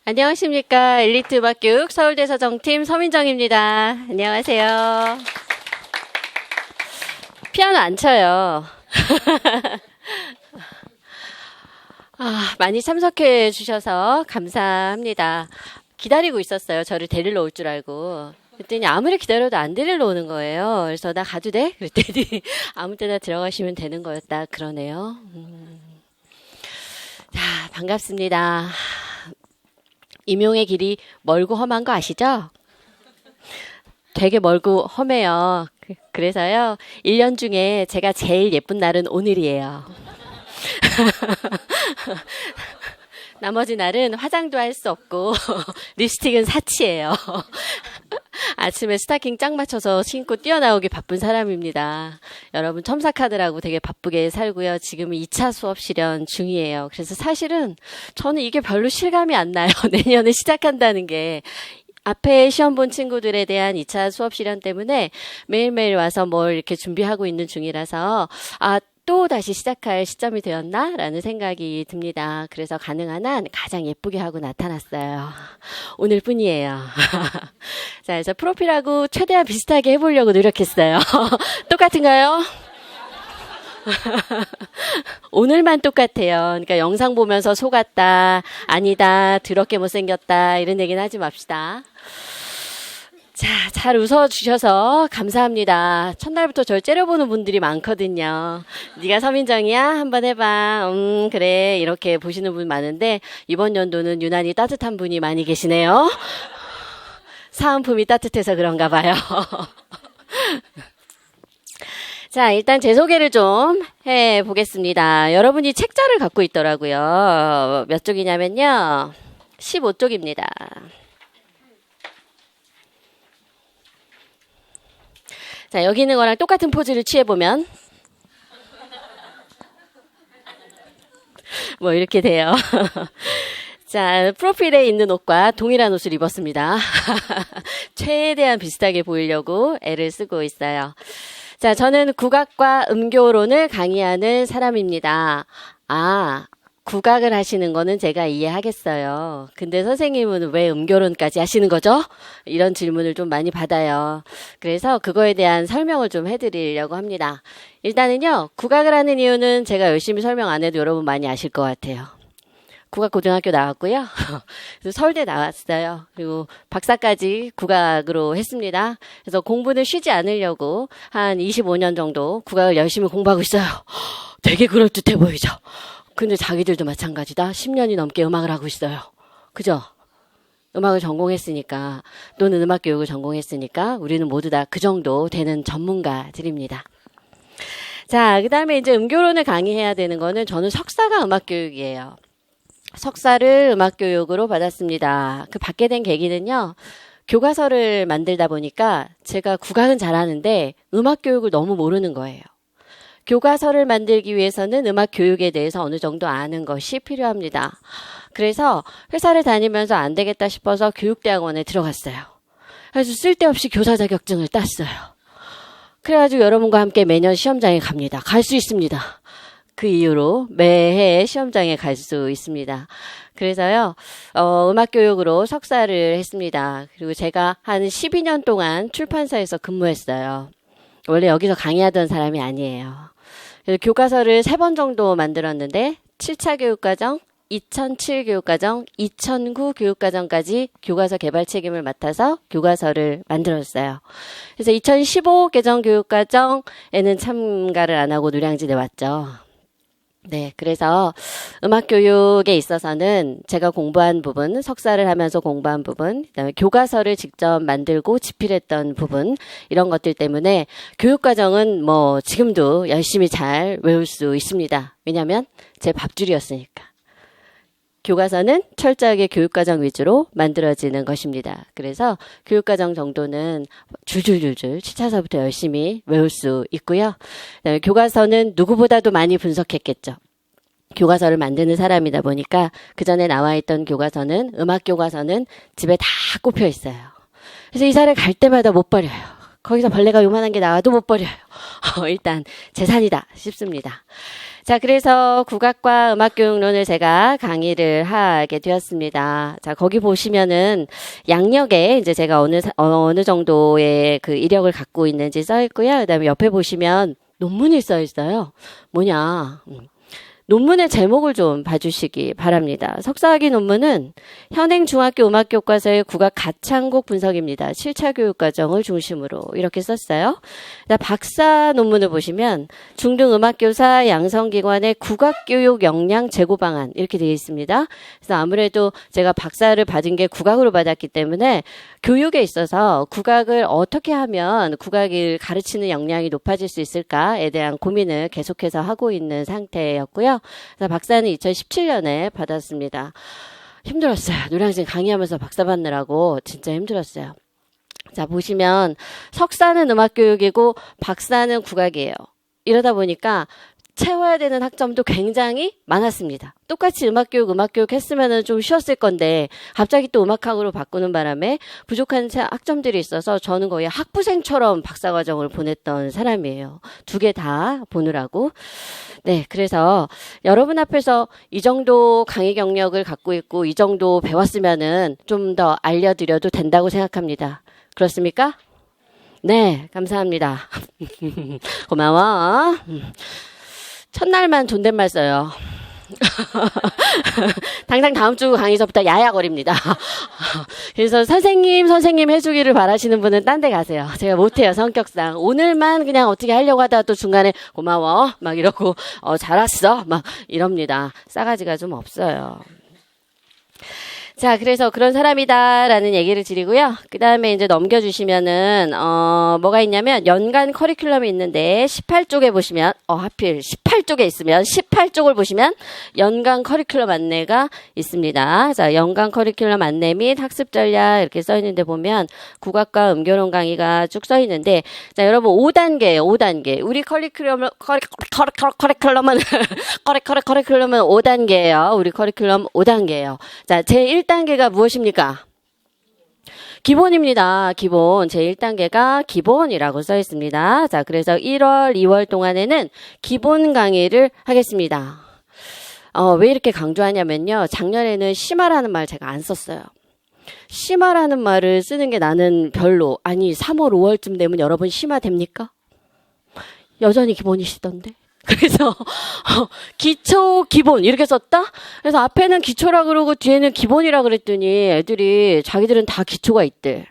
안녕하십니까. 엘리트 음악교육 서울대 서정팀 서민정입니다. 안녕하세요. 피아노 안 쳐요. 많이 참석해 주셔서 감사합니다. 기다리고 있었어요. 저를 데리러 올 줄 알고. 그랬더니 아무리 기다려도 안 데리러 오는 거예요. 그래서 나 가도 돼? 그랬더니 아무 때나 들어가시면 되는 거였다. 그러네요. 자, 반갑습니다. 임용의 길이 멀고 험한 거 아시죠? 되게 멀고 험해요. 그래서요, 1년 중에 제가 제일 예쁜 날은 오늘이에요. 나머지 날은 화장도 할 수 없고 립스틱은 사치예요. 아침에 스타킹 짝 맞춰서 신고 뛰어나오기 바쁜 사람입니다. 여러분 첨삭하느라고 되게 바쁘게 살고요. 지금은 2차 수업 실현 중이에요. 그래서 사실은 저는 이게 별로 실감이 안 나요. 내년에 시작한다는 게. 앞에 시험 본 친구들에 대한 2차 수업 실현 때문에 매일매일 와서 뭘 이렇게 준비하고 있는 중이라서 또 다시 시작할 시점이 되었나라는 생각이 듭니다. 그래서 가능한 한 가장 예쁘게 하고 나타났어요. 오늘 뿐이에요. 자, 그래서 프로필하고 최대한 비슷하게 해보려고 노력했어요. 똑같은가요? 오늘만 똑같아요. 그러니까 영상 보면서 속았다, 아니다, 더럽게 못생겼다 이런 얘기는 하지 맙시다. 자, 잘 웃어주셔서 감사합니다. 첫날부터 절 째려보는 분들이 많거든요. 네가 서민정이야? 한번 해봐. 그래. 이렇게 보시는 분 많은데 이번 연도는 유난히 따뜻한 분이 많이 계시네요. 사은품이 따뜻해서 그런가 봐요. 자, 일단 제 소개를 좀 해보겠습니다. 여러분이 책자를 갖고 있더라고요. 몇 쪽이냐면요. 15쪽입니다. 자, 여기 있는 거랑 똑같은 포즈를 취해보면 뭐 이렇게 돼요. 자, 프로필에 있는 옷과 동일한 옷을 입었습니다. 최대한 비슷하게 보이려고 애를 쓰고 있어요. 자, 저는 국악과 음교론을 강의하는 사람입니다. 국악을 하시는 거는 제가 이해하겠어요. 근데 선생님은 왜 음교론까지 하시는 거죠? 이런 질문을 좀 많이 받아요. 그래서 그거에 대한 설명을 좀 해드리려고 합니다. 일단은요, 국악을 하는 이유는 제가 열심히 설명 안 해도 여러분 많이 아실 것 같아요. 국악고등학교 나왔고요. 그래서 서울대 나왔어요. 그리고 박사까지 국악으로 했습니다. 그래서 공부는 쉬지 않으려고 한 25년 정도 국악을 열심히 공부하고 있어요. 되게 그럴듯해 보이죠? 근데 자기들도 마찬가지다. 10년이 넘게 음악을 하고 있어요. 그죠? 음악을 전공했으니까, 또는 음악 교육을 전공했으니까 우리는 모두 다 그 정도 되는 전문가들입니다. 자, 그 다음에 이제 음교론을 강의해야 되는 거는 저는 석사가 음악 교육이에요. 석사를 음악 교육으로 받았습니다. 그 받게 된 계기는요. 교과서를 만들다 보니까 제가 국악은 잘하는데 음악 교육을 너무 모르는 거예요. 교과서를 만들기 위해서는 음악 교육에 대해서 어느 정도 아는 것이 필요합니다. 그래서 회사를 다니면서 안 되겠다 싶어서 교육대학원에 들어갔어요. 그래서 쓸데없이 교사 자격증을 땄어요. 그래가지고 여러분과 함께 매년 시험장에 갑니다. 갈 수 있습니다. 그 이후로 매해 시험장에 갈 수 있습니다. 그래서요, 음악교육으로 석사를 했습니다. 그리고 제가 한 12년 동안 출판사에서 근무했어요. 원래 여기서 강의하던 사람이 아니에요. 그래서 교과서를 3번 정도 만들었는데 7차 교육과정, 2007 교육과정, 2009 교육과정까지 교과서 개발 책임을 맡아서 교과서를 만들었어요. 그래서 2015 개정 교육과정에는 참가를 안 하고 노량진에 왔죠. 네, 그래서 음악 교육에 있어서는 제가 공부한 부분, 석사를 하면서 공부한 부분, 그다음에 교과서를 직접 만들고 집필했던 부분, 이런 것들 때문에 교육과정은 뭐 지금도 열심히 잘 외울 수 있습니다. 왜냐하면 제 밥줄이었으니까. 교과서는 철저하게 교육과정 위주로 만들어지는 것입니다. 그래서 교육과정 정도는 줄줄줄줄 7차서부터 열심히 외울 수 있고요. 그다음에 교과서는 누구보다도 많이 분석했겠죠. 교과서를 만드는 사람이다 보니까 그 전에 나와 있던 교과서는, 음악 교과서는 집에 다 꼽혀 있어요. 그래서 이사를 갈 때마다 못 버려요. 거기서 벌레가 요만한 게 나와도 못 버려요. 일단 재산이다 싶습니다. 자, 그래서 국악과 음악교육론을 제가 강의를 하게 되었습니다. 자, 거기 보시면은 양력에 이제 제가 어느 정도의 그 이력을 갖고 있는지 써 있고요. 그 다음에 옆에 보시면 논문이 써 있어요. 뭐냐. 논문의 제목을 좀 봐주시기 바랍니다. 석사학위 논문은 현행 중학교 음악교과서의 국악 가창곡 분석입니다. 7차 교육과정을 중심으로 이렇게 썼어요. 박사 논문을 보시면 중등음악교사 양성기관의 국악교육 역량 제고 방안 이렇게 되어 있습니다. 그래서 아무래도 제가 박사를 받은 게 국악으로 받았기 때문에 교육에 있어서 국악을 어떻게 하면 국악을 가르치는 역량이 높아질 수 있을까에 대한 고민을 계속해서 하고 있는 상태였고요. 그래서 박사는 2017년에 받았습니다. 힘들었어요. 노량진 강의하면서 박사 받느라고 진짜 힘들었어요. 자, 보시면 석사는 음악교육이고 박사는 국악이에요. 이러다 보니까 채워야 되는 학점도 굉장히 많았습니다. 똑같이 음악교육 했으면은 좀 쉬웠을 건데 갑자기 또 음악학으로 바꾸는 바람에 부족한 학점들이 있어서 저는 거의 학부생처럼 박사과정을 보냈던 사람이에요. 두 개 다 보느라고. 네, 그래서 여러분 앞에서 이 정도 강의 경력을 갖고 있고 이 정도 배웠으면은 좀 더 알려드려도 된다고 생각합니다. 그렇습니까? 네, 감사합니다. 고마워. 첫날만 존댓말 써요. 당장 다음 주 강의서부터 야야거립니다. 그래서 선생님 해주기를 바라시는 분은 딴 데 가세요. 제가 못해요, 성격상. 오늘만 그냥 어떻게 하려고 하다가 또 중간에 고마워 막 이러고 잘 왔어 막 이럽니다. 싸가지가 좀 없어요. 자, 그래서 그런 사람이다라는 얘기를 드리고요. 그 다음에 이제 넘겨주시면은, 뭐가 있냐면, 연간 커리큘럼이 있는데, 18쪽에 보시면, 하필 18쪽에 있으면, 18쪽을 보시면, 연간 커리큘럼 안내가 있습니다. 자, 연간 커리큘럼 안내 및 학습 전략 이렇게 써 있는데 보면, 국악과 음교론 강의가 쭉 써 있는데, 자, 여러분, 5단계예요, 5단계. 우리 커리큘럼은, 커리큘럼은 5단계예요. 우리 커리큘럼 5단계예요. 자, 제 1단계가 무엇입니까? 기본입니다. 기본. 제 1단계가 기본이라고 써 있습니다. 자, 그래서 1월, 2월 동안에는 기본 강의를 하겠습니다. 왜 이렇게 강조하냐면요. 작년에는 심화라는 말 제가 안 썼어요. 심화라는 말을 쓰는 게 나는 별로. 아니, 3월, 5월쯤 되면 여러분 심화 됩니까? 여전히 기본이시던데. 그래서 기초 기본 이렇게 썼다. 그래서 앞에는 기초라 그러고 뒤에는 기본이라 그랬더니 애들이 자기들은 다 기초가 있대.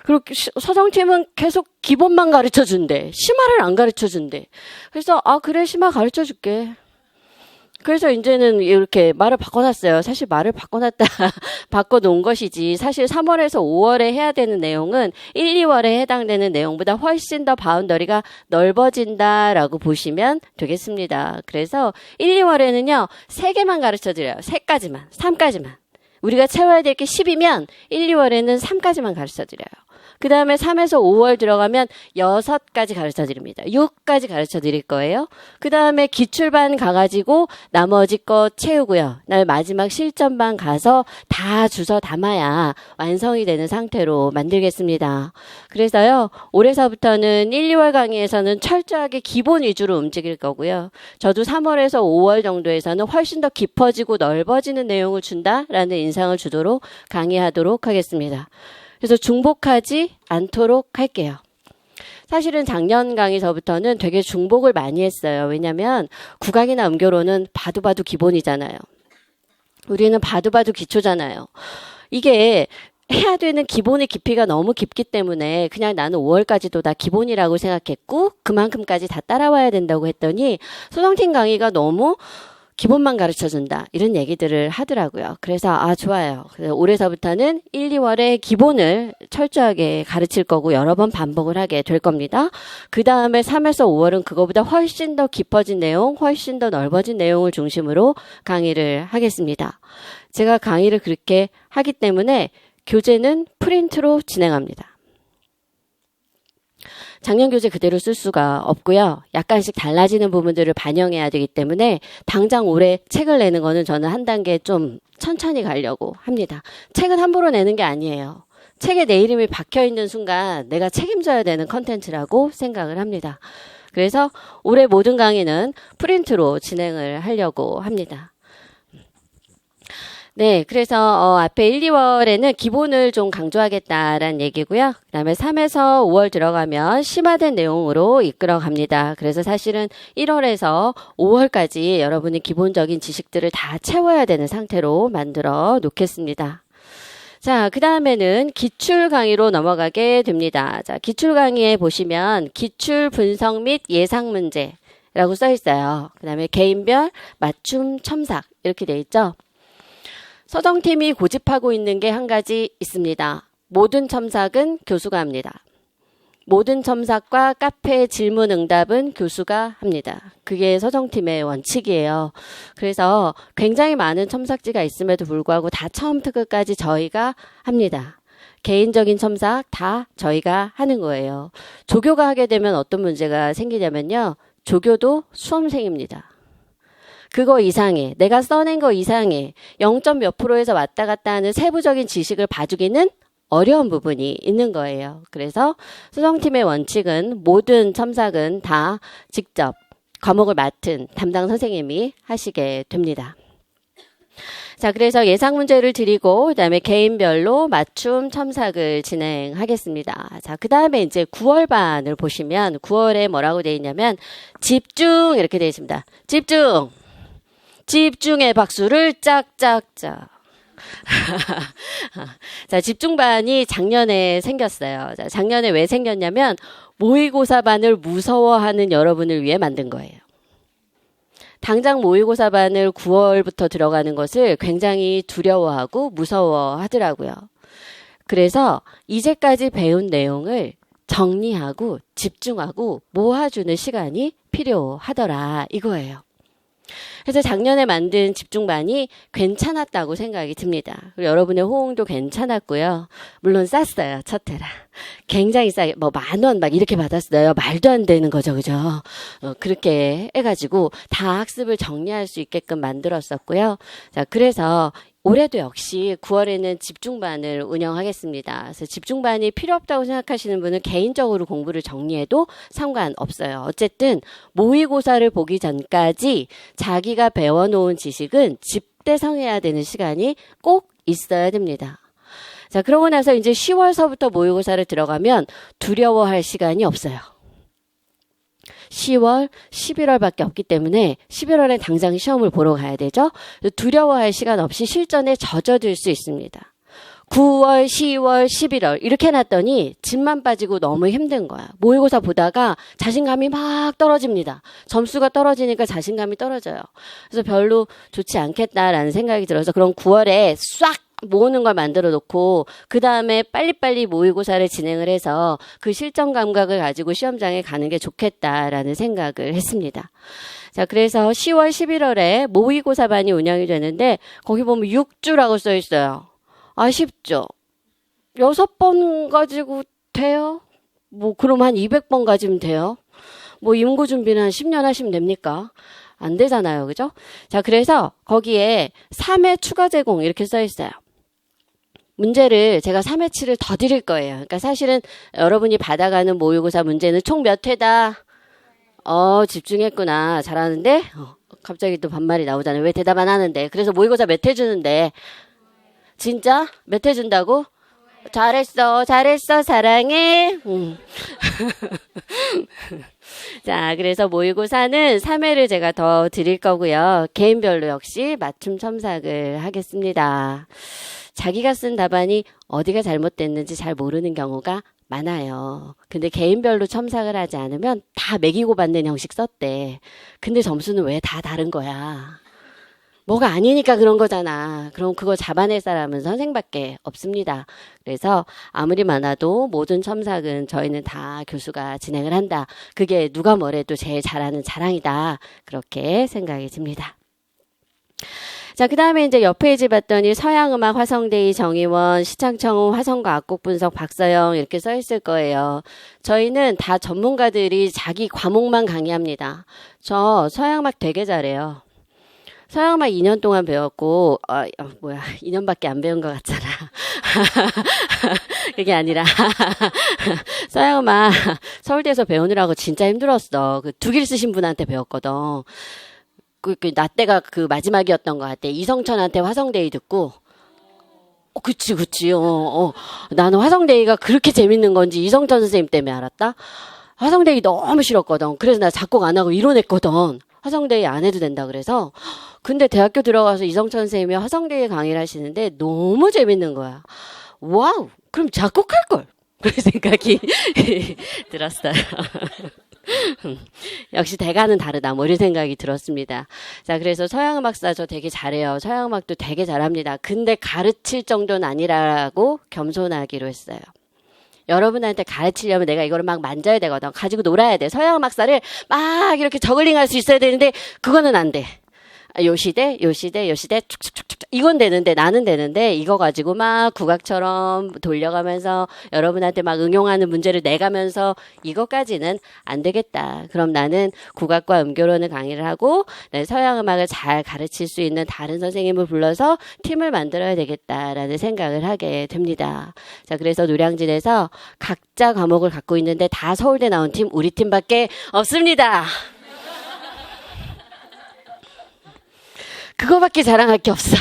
그리고 서정팀은 계속 기본만 가르쳐 준대. 심화를 안 가르쳐 준대. 그래서 그래 심화 가르쳐 줄게. 그래서 이제는 이렇게 말을 바꿔놨어요. 사실 말을 바꿔놓은 것이지. 사실 3월에서 5월에 해야 되는 내용은 1, 2월에 해당되는 내용보다 훨씬 더 바운더리가 넓어진다라고 보시면 되겠습니다. 그래서 1, 2월에는요, 3개만 가르쳐 드려요. 3까지만, 3까지만. 우리가 채워야 될 게 10이면 1, 2월에는 3까지만 가르쳐 드려요. 그 다음에 3에서 5월 들어가면 6까지 가르쳐 드립니다. 6까지 가르쳐 드릴 거예요. 그 다음에 기출반 가가지고 나머지 거 채우고요. 날 마지막 실전반 가서 다 주워 담아야 완성이 되는 상태로 만들겠습니다. 그래서요, 올해서부터는 1, 2월 강의에서는 철저하게 기본 위주로 움직일 거고요. 저도 3월에서 5월 정도에서는 훨씬 더 깊어지고 넓어지는 내용을 준다라는 인상을 주도록 강의하도록 하겠습니다. 그래서 중복하지 않도록 할게요. 사실은 작년 강의서부터는 되게 중복을 많이 했어요. 왜냐하면 국악이나 음교로는 봐도 기본이잖아요. 우리는 봐도 기초잖아요. 이게 해야 되는 기본의 깊이가 너무 깊기 때문에 그냥 나는 5월까지도 다 기본이라고 생각했고 그만큼까지 다 따라와야 된다고 했더니 소정팀 강의가 너무 기본만 가르쳐준다 이런 얘기들을 하더라고요. 그래서 좋아요. 그래서 올해서부터는 1, 2월에 기본을 철저하게 가르칠 거고 여러 번 반복을 하게 될 겁니다. 그 다음에 3에서 5월은 그거보다 훨씬 더 깊어진 내용, 훨씬 더 넓어진 내용을 중심으로 강의를 하겠습니다. 제가 강의를 그렇게 하기 때문에 교재는 프린트로 진행합니다. 작년 교재 그대로 쓸 수가 없고요. 약간씩 달라지는 부분들을 반영해야 되기 때문에 당장 올해 책을 내는 거는 저는 한 단계 좀 천천히 가려고 합니다. 책은 함부로 내는 게 아니에요. 책에 내 이름이 박혀있는 순간 내가 책임져야 되는 컨텐츠라고 생각을 합니다. 그래서 올해 모든 강의는 프린트로 진행을 하려고 합니다. 네, 그래서 앞에 1, 2월에는 기본을 좀 강조하겠다라는 얘기고요. 그다음에 3에서 5월 들어가면 심화된 내용으로 이끌어 갑니다. 그래서 사실은 1월에서 5월까지 여러분이 기본적인 지식들을 다 채워야 되는 상태로 만들어 놓겠습니다. 자, 그 다음에는 기출 강의로 넘어가게 됩니다. 자, 기출 강의에 보시면 기출 분석 및 예상 문제라고 써 있어요. 그 다음에 개인별 맞춤 첨삭 이렇게 돼 있죠. 서정팀이 고집하고 있는 게 한 가지 있습니다. 모든 첨삭은 교수가 합니다. 모든 첨삭과 카페 질문 응답은 교수가 합니다. 그게 서정팀의 원칙이에요. 그래서 굉장히 많은 첨삭지가 있음에도 불구하고 다 처음부터 끝까지 저희가 합니다. 개인적인 첨삭 다 저희가 하는 거예요. 조교가 하게 되면 어떤 문제가 생기냐면요. 조교도 수험생입니다. 그거 이상해. 내가 써낸 거 이상해. 0점 몇 프로에서 왔다 갔다 하는 세부적인 지식을 봐주기는 어려운 부분이 있는 거예요. 그래서 수정팀의 원칙은 모든 첨삭은 다 직접 과목을 맡은 담당 선생님이 하시게 됩니다. 자, 그래서 예상 문제를 드리고 그다음에 개인별로 맞춤 첨삭을 진행하겠습니다. 자, 그다음에 이제 9월 반을 보시면 9월에 뭐라고 되어 있냐면 집중 이렇게 되어 있습니다. 집중. 집중의 박수를 짝짝짝. 자, 집중반이 작년에 생겼어요. 자, 작년에 왜 생겼냐면 모의고사반을 무서워하는 여러분을 위해 만든 거예요. 당장 모의고사반을 9월부터 들어가는 것을 굉장히 두려워하고 무서워하더라고요. 그래서 이제까지 배운 내용을 정리하고 집중하고 모아주는 시간이 필요하더라 이거예요. 그래서 작년에 만든 집중반이 괜찮았다고 생각이 듭니다. 그리고 여러분의 호응도 괜찮았고요. 물론 쌌어요. 첫 해라. 굉장히 싸게 뭐 10,000원 막 이렇게 받았어요. 말도 안 되는 거죠. 그죠? 그렇게 해가지고 다 학습을 정리할 수 있게끔 만들었었고요. 자, 그래서 올해도 역시 9월에는 집중반을 운영하겠습니다. 그래서 집중반이 필요 없다고 생각하시는 분은 개인적으로 공부를 정리해도 상관없어요. 어쨌든 모의고사를 보기 전까지 자기가 배워놓은 지식은 집대성해야 되는 시간이 꼭 있어야 됩니다. 자, 그러고 나서 이제 10월서부터 모의고사를 들어가면 두려워할 시간이 없어요. 10월, 11월밖에 없기 때문에 11월에 당장 시험을 보러 가야 되죠. 두려워할 시간 없이 실전에 젖어들 수 있습니다. 9월, 10월, 11월 이렇게 해놨더니 집만 빠지고 너무 힘든 거야. 모의고사 보다가 자신감이 막 떨어집니다. 점수가 떨어지니까 자신감이 떨어져요. 그래서 별로 좋지 않겠다라는 생각이 들어서 그럼 9월에 싹 모으는 걸 만들어 놓고 그 다음에 빨리빨리 모의고사를 진행을 해서 그 실전 감각을 가지고 시험장에 가는 게 좋겠다라는 생각을 했습니다. 자, 그래서 10월, 11월에 모의고사반이 운영이 되는데 거기 보면 6주라고 써 있어요. 아쉽죠? 6번 가지고 돼요? 뭐 그럼 한 200번 가지면 돼요? 뭐 임고 준비는 한 10년 하시면 됩니까? 안 되잖아요. 그죠? 자, 그래서 거기에 3회 추가 제공 이렇게 써 있어요. 문제를 제가 3회치를 더 드릴 거예요. 그러니까 사실은 여러분이 받아가는 모의고사 문제는 총 몇 회다? 집중했구나. 잘하는데? 갑자기 또 반말이 나오잖아요. 왜 대답 안 하는데? 그래서 모의고사 몇 회 주는데? 진짜? 몇 회 준다고? 잘했어. 사랑해. 자, 그래서 모의고사는 3회를 제가 더 드릴 거고요. 개인별로 역시 맞춤 첨삭을 하겠습니다. 자기가 쓴 답안이 어디가 잘못됐는지 잘 모르는 경우가 많아요. 근데 개인별로 첨삭을 하지 않으면 다 매기고 받는 형식 썼대. 근데 점수는 왜 다 다른 거야? 뭐가 아니니까 그런 거잖아. 그럼 그거 잡아낼 사람은 선생밖에 없습니다. 그래서 아무리 많아도 모든 첨삭은 저희는 다 교수가 진행을 한다. 그게 누가 뭐래도 제일 잘하는 자랑이다. 그렇게 생각이 듭니다. 자, 그 다음에 이제 옆 페이지 봤더니 서양음악 화성대의 정의원, 시창청음 화성과 악곡 분석 박서영 이렇게 써 있을 거예요. 저희는 다 전문가들이 자기 과목만 강의합니다. 저 서양음악 되게 잘해요. 서양음악 2년 동안 배웠고 2년밖에 안 배운 것 같잖아. 그게 아니라 서양음악 서울대에서 배우느라고 진짜 힘들었어. 그 두길 쓰신 분한테 배웠거든. 나 때가 그 마지막이었던 것 같아. 이성천한테 화성데이 듣고, 그치. 나는 화성데이가 그렇게 재밌는 건지 이성천 선생님 때문에 알았다? 화성데이 너무 싫었거든. 그래서 나 작곡 안 하고 이론했거든. 화성데이 안 해도 된다 그래서. 근데 대학교 들어가서 이성천 선생님이 화성데이 강의를 하시는데 너무 재밌는 거야. 와우! 그럼 작곡할 걸! 그런 생각이 들었어요. 역시 대가는 다르다. 뭐 이런 생각이 들었습니다. 자, 그래서 서양음악사 저 되게 잘해요. 서양음악도 되게 잘합니다. 근데 가르칠 정도는 아니라고 겸손하기로 했어요. 여러분한테 가르치려면 내가 이거를 막 만져야 되거든. 가지고 놀아야 돼. 서양음악사를 막 이렇게 저글링 할 수 있어야 되는데 그거는 안 돼. 요 시대 축축축축 이건 되는데 나는 되는데 이거 가지고 막 국악처럼 돌려가면서 여러분한테 막 응용하는 문제를 내가면서 이것까지는 안 되겠다. 그럼 나는 국악과 음교론을 강의를 하고 서양 음악을 잘 가르칠 수 있는 다른 선생님을 불러서 팀을 만들어야 되겠다라는 생각을 하게 됩니다. 자, 그래서 노량진에서 각자 과목을 갖고 있는데 다 서울대 나온 팀 우리 팀밖에 없습니다. 그거밖에 자랑할 게 없어.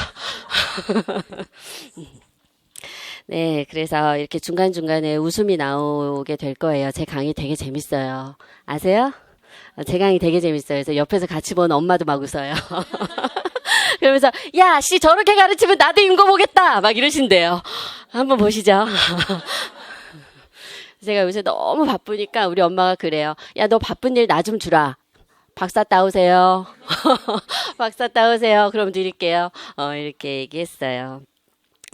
네, 그래서 이렇게 중간중간에 웃음이 나오게 될 거예요. 제 강의 되게 재밌어요. 아세요? 제 강의 되게 재밌어요. 그래서 옆에서 같이 보는 엄마도 막 웃어요. 그러면서 야, 씨 저렇게 가르치면 나도 임고 보겠다. 막 이러신대요. 한번 보시죠. 제가 요새 너무 바쁘니까 우리 엄마가 그래요. 야, 너 바쁜 일 나 좀 주라. 박사 따오세요. 박사 따오세요. 그럼 드릴게요. 이렇게 얘기했어요.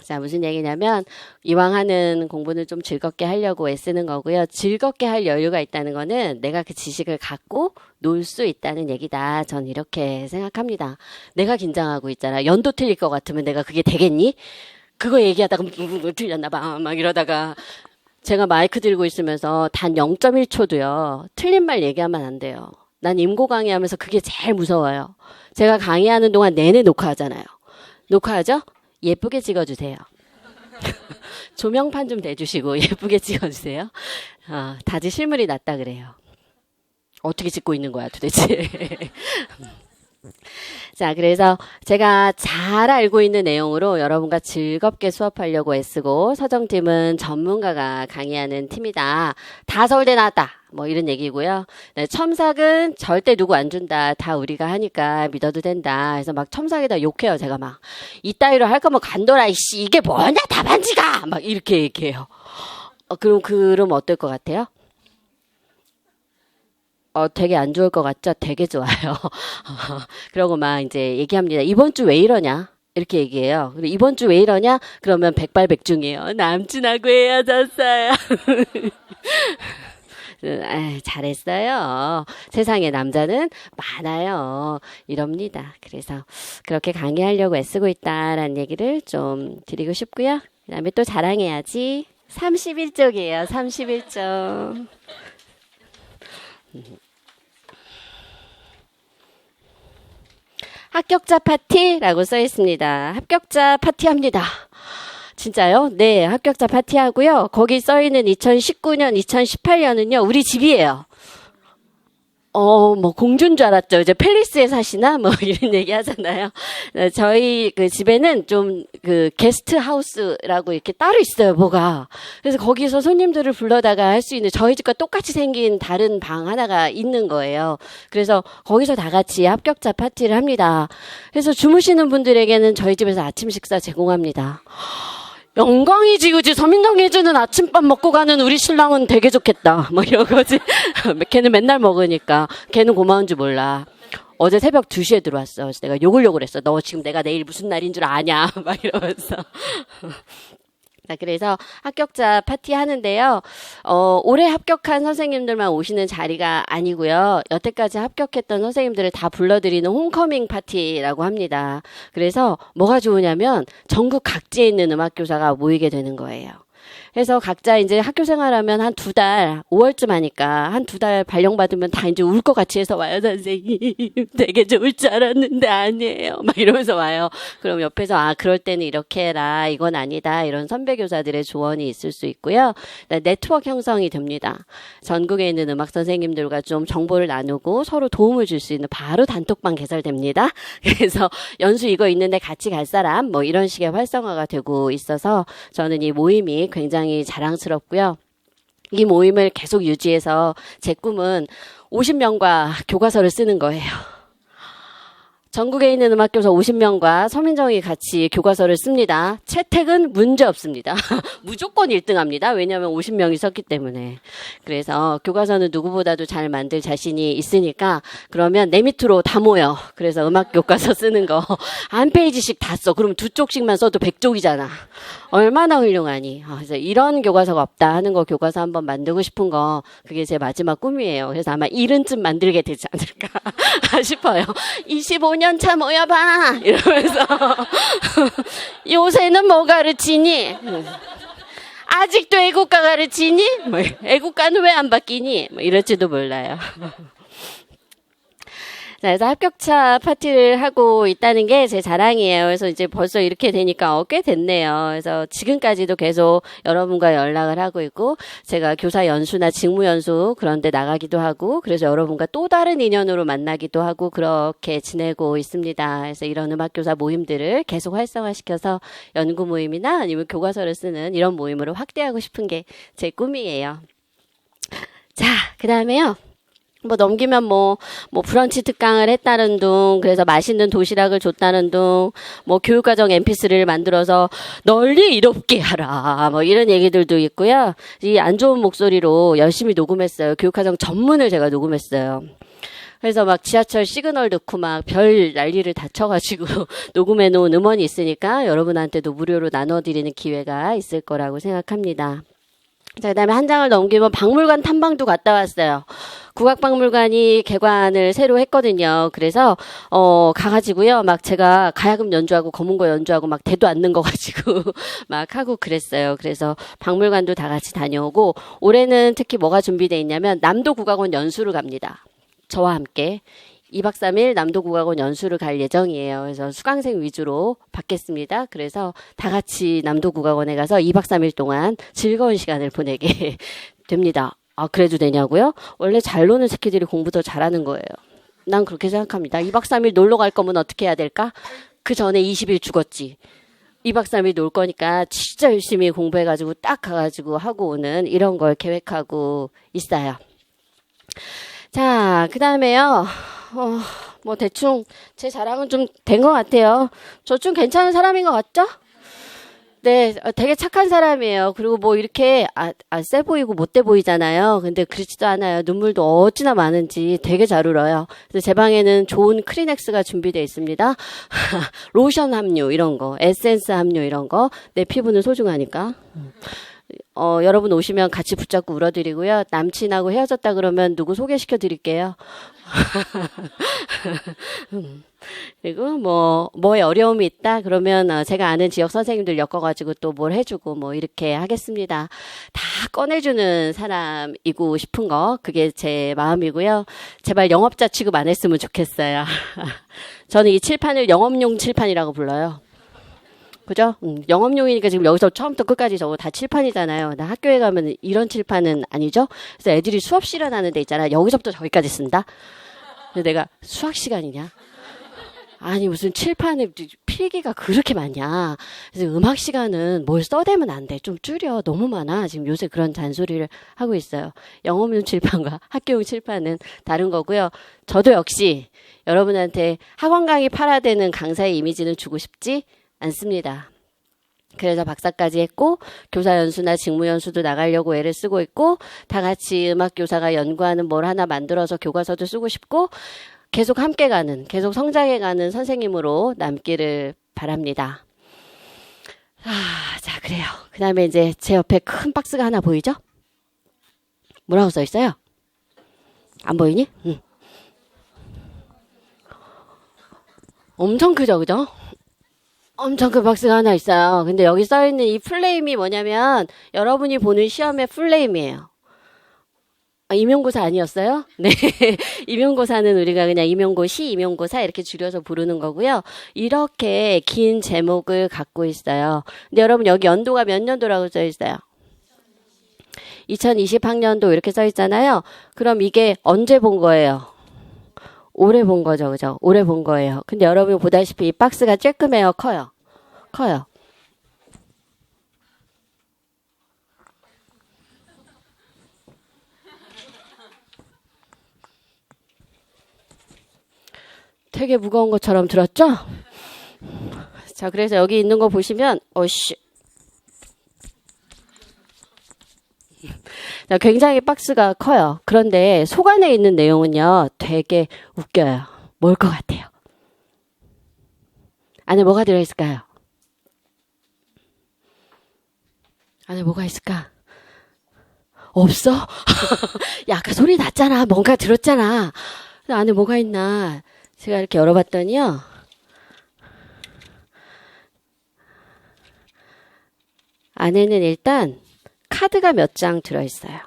자, 무슨 얘기냐면 이왕 하는 공부는 좀 즐겁게 하려고 애쓰는 거고요. 즐겁게 할 여유가 있다는 거는 내가 그 지식을 갖고 놀 수 있다는 얘기다. 전 이렇게 생각합니다. 내가 긴장하고 있잖아. 연도 틀릴 것 같으면 내가 그게 되겠니? 그거 얘기하다가 틀렸나 봐. 막 이러다가 제가 마이크 들고 있으면서 단 0.1초도요. 틀린 말 얘기하면 안 돼요. 난 임고 강의하면서 그게 제일 무서워요. 제가 강의하는 동안 내내 녹화하잖아요. 녹화하죠? 예쁘게 찍어주세요. 조명판 좀 대주시고 예쁘게 찍어주세요. 다들 실물이 낫다 그래요. 어떻게 찍고 있는 거야 도대체. 자, 그래서 제가 잘 알고 있는 내용으로 여러분과 즐겁게 수업하려고 애쓰고 서정팀은 전문가가 강의하는 팀이다. 다 서울대 나왔다. 뭐 이런 얘기고요. 네, 첨삭은 절대 누구 안 준다. 다 우리가 하니까 믿어도 된다. 그래서 막 첨삭에다 욕해요. 제가 막 이따위로 할 거면 간도라 이씨 이게 뭐냐 답안지가 막 이렇게 얘기해요. 그럼 어떨 것 같아요? 되게 안 좋을 것 같죠? 되게 좋아요. 그러고 막 이제 얘기합니다. 이번 주 왜 이러냐? 이렇게 얘기해요. 그리고 이번 주 왜 이러냐? 그러면 백발백중이에요. 남친하고 헤어졌어요. 잘했어요. 세상에 남자는 많아요. 이럽니다. 그래서 그렇게 강의하려고 애쓰고 있다라는 얘기를 좀 드리고 싶고요. 그 다음에 또 자랑해야지. 31쪽이에요. 31쪽. 합격자 파티라고 써 있습니다. 합격자 파티합니다. 진짜요? 네, 합격자 파티하고요. 거기 써 있는 2019년, 2018년은요, 우리 집이에요. 뭐 공주인 줄 알았죠. 이제 팰리스에 사시나? 뭐 이런 얘기 하잖아요. 저희 그 집에는 좀 그 게스트 하우스라고 이렇게 따로 있어요, 뭐가. 그래서 거기서 손님들을 불러다가 할 수 있는 저희 집과 똑같이 생긴 다른 방 하나가 있는 거예요. 그래서 거기서 다 같이 합격자 파티를 합니다. 그래서 주무시는 분들에게는 저희 집에서 아침 식사 제공합니다. 영광이지, 그지? 서민정이 해주는 아침밥 먹고 가는 우리 신랑은 되게 좋겠다. 뭐 이런 거지. 걔는 맨날 먹으니까. 걔는 고마운 줄 몰라. 어제 새벽 2시에 들어왔어. 그래서 내가 욕을 했어. 너 지금 내가 내일 무슨 날인 줄 아냐? 막 이러면서. 자, 그래서 합격자 파티 하는데요. 올해 합격한 선생님들만 오시는 자리가 아니고요. 여태까지 합격했던 선생님들을 다 불러드리는 홈커밍 파티라고 합니다. 그래서 뭐가 좋으냐면 전국 각지에 있는 음악교사가 모이게 되는 거예요. 해서 각자 이제 학교 생활하면 한 2달, 5월쯤 하니까 한 2달 발령받으면 다 이제 울 것 같이 해서 와요. 선생님, 되게 좋을 줄 알았는데 아니에요. 막 이러면서 와요. 그럼 옆에서 그럴 때는 이렇게 해라. 이건 아니다. 이런 선배 교사들의 조언이 있을 수 있고요. 네트워크 형성이 됩니다. 전국에 있는 음악 선생님들과 좀 정보를 나누고 서로 도움을 줄 수 있는 바로 단톡방 개설됩니다. 그래서 연수 이거 있는데 같이 갈 사람 뭐 이런 식의 활성화가 되고 있어서 저는 이 모임이 굉장히 자랑스럽고요. 이 모임을 계속 유지해서 제 꿈은 50명과 교과서를 쓰는 거예요. 전국에 있는 음악교사 50명과 서민정이 같이 교과서를 씁니다. 채택은 문제 없습니다. 무조건 1등합니다. 왜냐하면 50명이 썼기 때문에. 그래서 교과서는 누구보다도 잘 만들 자신이 있으니까 그러면 내 밑으로 다 모여. 그래서 음악 교과서 쓰는 거 한 페이지씩 다 써. 그러면 2쪽씩만 써도 100쪽이잖아. 얼마나 훌륭하니. 그래서 이런 교과서가 없다 하는 거 교과서 한번 만들고 싶은 거 그게 제 마지막 꿈이에요. 그래서 아마 70쯤 만들게 되지 않을까 싶어요. 25년 차 모여봐 이러면서 요새는 뭐 가르치니? 아직도 애국가 가르치니? 뭐, 애국가는 왜 안 바뀌니? 뭐 이럴지도 몰라요. 그래서 합격차 파티를 하고 있다는 게 제 자랑이에요. 그래서 이제 벌써 이렇게 되니까 꽤 됐네요. 그래서 지금까지도 계속 여러분과 연락을 하고 있고 제가 교사 연수나 직무 연수 그런 데 나가기도 하고 그래서 여러분과 또 다른 인연으로 만나기도 하고 그렇게 지내고 있습니다. 그래서 이런 음악교사 모임들을 계속 활성화시켜서 연구 모임이나 아니면 교과서를 쓰는 이런 모임으로 확대하고 싶은 게 제 꿈이에요. 자, 그 다음에요. 넘기면 브런치 특강을 했다는 둥, 그래서 맛있는 도시락을 줬다는 둥, 교육과정 mp3를 만들어서 널리 이롭게 하라, 이런 얘기들도 있고요. 이 안 좋은 목소리로 열심히 녹음했어요. 교육과정 전문을 제가 녹음했어요. 그래서 지하철 시그널 넣고 별 난리를 다 쳐가지고 녹음해 놓은 음원이 있으니까 여러분한테도 무료로 나눠드리는 기회가 있을 거라고 생각합니다. 자, 그 다음에 한 장을 넘기면 박물관 탐방도 갔다 왔어요. 국악박물관이 개관을 새로 했거든요. 그래서, 가가지고요. 제가 가야금 연주하고 검은고 연주하고 대도 않는 거 가지고 하고 그랬어요. 그래서 박물관도 다 같이 다녀오고, 올해는 특히 뭐가 준비되어 있냐면, 남도국악원 연수를 갑니다. 저와 함께. 2박 3일 남도국악원 연수를 갈 예정이에요. 그래서 수강생 위주로 받겠습니다. 그래서 다 같이 남도국악원에 가서 2박 3일 동안 즐거운 시간을 보내게 됩니다. 그래도 되냐고요? 원래 잘 노는 새끼들이 공부 더 잘하는 거예요. 난 그렇게 생각합니다. 2박 3일 놀러 갈 거면 어떻게 해야 될까? 그 전에 20일 죽었지. 2박 3일 놀 거니까 진짜 열심히 공부해가지고 딱 가가지고 하고 오는 이런 걸 계획하고 있어요. 자, 그 다음에요. 대충 제 자랑은 좀 된 것 같아요. 저 좀 괜찮은 사람인 것 같죠? 네, 되게 착한 사람이에요. 그리고 이렇게 세 보이고 못돼 보이잖아요. 근데 그렇지도 않아요. 눈물도 어찌나 많은지 되게 잘 울어요. 그래서 제 방에는 좋은 크리넥스가 준비되어 있습니다. 로션 함유 이런 거, 에센스 함유 이런 거. 내 피부는 소중하니까. 여러분 오시면 같이 붙잡고 울어드리고요. 남친하고 헤어졌다 그러면 누구 소개시켜 드릴게요. 그리고 뭐에 어려움이 있다 그러면 제가 아는 지역 선생님들 엮어가지고 또 뭘 해주고 이렇게 하겠습니다. 다 꺼내주는 사람이고 싶은 거 그게 제 마음이고요. 제발 영업자 취급 안 했으면 좋겠어요. 저는 이 칠판을 영업용 칠판이라고 불러요. 그죠? 영업용이니까 지금 여기서 처음부터 끝까지 저거 다 칠판이잖아요. 나 학교에 가면 이런 칠판은 아니죠? 그래서 애들이 수업 실현하는 데 있잖아. 여기서부터 저기까지 쓴다? 근데 내가 수학 시간이냐? 아니, 무슨 칠판에 필기가 그렇게 많냐? 그래서 음악 시간은 뭘 써대면 안 돼. 좀 줄여. 너무 많아. 지금 요새 그런 잔소리를 하고 있어요. 영업용 칠판과 학교용 칠판은 다른 거고요. 저도 역시 여러분한테 학원 강의 팔아대는 강사의 이미지는 주고 싶지 않습니다. 그래서 박사까지 했고 교사 연수나 직무 연수도 나가려고 애를 쓰고 있고 다 같이 음악 교사가 연구하는 뭘 하나 만들어서 교과서도 쓰고 싶고 계속 함께 가는 계속 성장해 가는 선생님으로 남기를 바랍니다. 자, 그래요. 그 다음에 이제 제 옆에 큰 박스가 하나 보이죠? 뭐라고 써 있어요? 안 보이니? 엄청 크죠, 그죠? 엄청 큰 박스가 하나 있어요. 근데 여기 써있는 이 풀네임이 뭐냐면 여러분이 보는 시험의 풀네임이에요. 아, 임용고사 아니었어요? 네. 임용고사는 우리가 그냥 임용고시, 임용고사 이렇게 줄여서 부르는 거고요. 이렇게 긴 제목을 갖고 있어요. 근데 여러분 여기 연도가 몇 년도라고 써 있어요? 2020학년도 이렇게 써 있잖아요. 그럼 이게 언제 본 거예요? 올해 본 거죠, 그죠? 올해 본 거예요. 근데 여러분 보다시피 이 박스가 쬐끔해요, 커요? 커요. 되게 무거운 것처럼 들었죠? 자, 그래서 여기 있는 거 보시면, 자, 굉장히 박스가 커요. 그런데 속 안에 있는 내용은요, 되게 웃겨요. 뭘 것 같아요? 안에 뭐가 들어있을까요? 안에 뭐가 있을까? 없어? 야, 아까 소리 났잖아. 뭔가 들었잖아. 안에 뭐가 있나? 제가 이렇게 열어봤더니요. 안에는 일단 카드가 몇 장 들어있어요.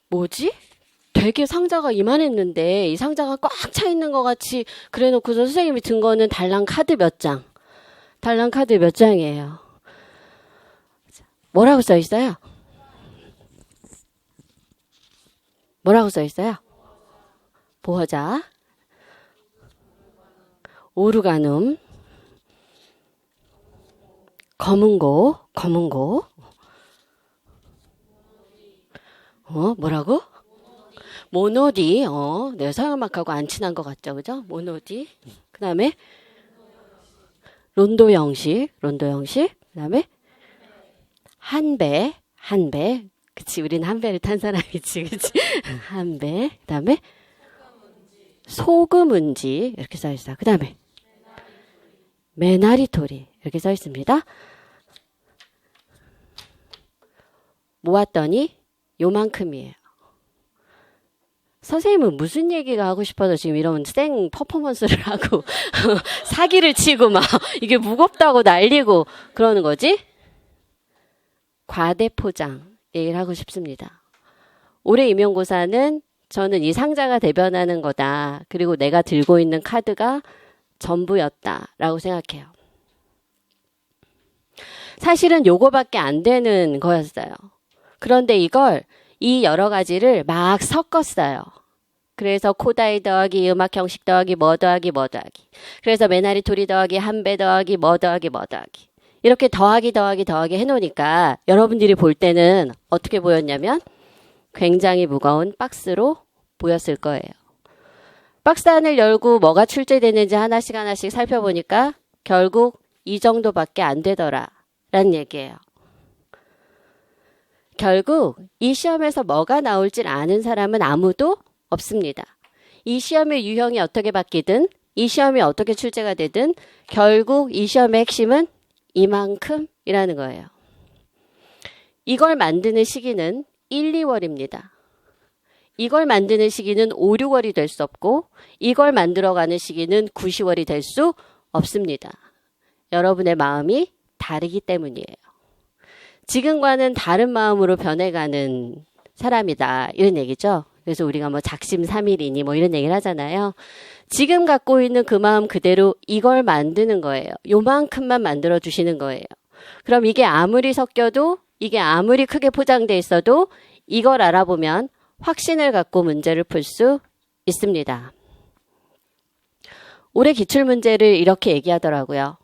뭐지? 되게 상자가 이만했는데 이 상자가 꽉 차 있는 것 같이 그래놓고서 선생님이 든 거는 달랑 카드 몇 장. 달랑 카드 몇 장이에요. 뭐라고 써 있어요? 뭐라고 써 있어요? 보호자, 오르가눔, 검은고, 뭐라고? 모노디, 내가 서양음악하고 안 친한 것 같죠, 그죠? 모노디. 그 다음에, 론도 형식. 그 다음에, 한배. 그치, 우린 한배를 탄 사람이지, 그치? 한배. 그 다음에, 소금은지. 이렇게 써 있어요. 그 다음에, 메나리토리. 이렇게 써 있습니다. 모았더니, 요만큼이에요. 선생님은 무슨 얘기가 하고 싶어서 지금 이런 생 퍼포먼스를 하고 사기를 치고 막 이게 무겁다고 날리고 그러는 거지? 과대포장 얘기를 하고 싶습니다. 올해 임용고사는 저는 이 상자가 대변하는 거다. 그리고 내가 들고 있는 카드가 전부였다라고 생각해요. 사실은 요거밖에 안 되는 거였어요. 그런데 이 여러 가지를 막 섞었어요. 그래서 코다이 더하기 음악 형식 더하기 뭐 더하기. 그래서 메나리토리 더하기 한배 더하기 뭐 더하기. 이렇게 더하기 해놓으니까 여러분들이 볼 때는 어떻게 보였냐면 굉장히 무거운 박스로 보였을 거예요. 박스 안을 열고 뭐가 출제되는지 하나씩 살펴보니까 결국 이 정도밖에 안 되더라 라는 얘기예요. 결국 이 시험에서 뭐가 나올지 아는 사람은 아무도 없습니다. 이 시험의 유형이 어떻게 바뀌든 이 시험이 어떻게 출제가 되든 결국 이 시험의 핵심은 이만큼이라는 거예요. 이걸 만드는 시기는 1, 2월입니다. 이걸 만드는 시기는 5, 6월이 될 수 없고 이걸 만들어가는 시기는 9, 10월이 될 수 없습니다. 여러분의 마음이 다르기 때문이에요. 지금과는 다른 마음으로 변해가는 사람이다. 이런 얘기죠. 그래서 우리가 뭐 작심삼일이니 뭐 이런 얘기를 하잖아요. 지금 갖고 있는 그 마음 그대로 이걸 만드는 거예요. 요만큼만 만들어 주시는 거예요. 그럼 이게 아무리 섞여도 이게 아무리 크게 포장돼 있어도 이걸 알아보면 확신을 갖고 문제를 풀 수 있습니다. 올해 기출문제를 이렇게 얘기하더라고요.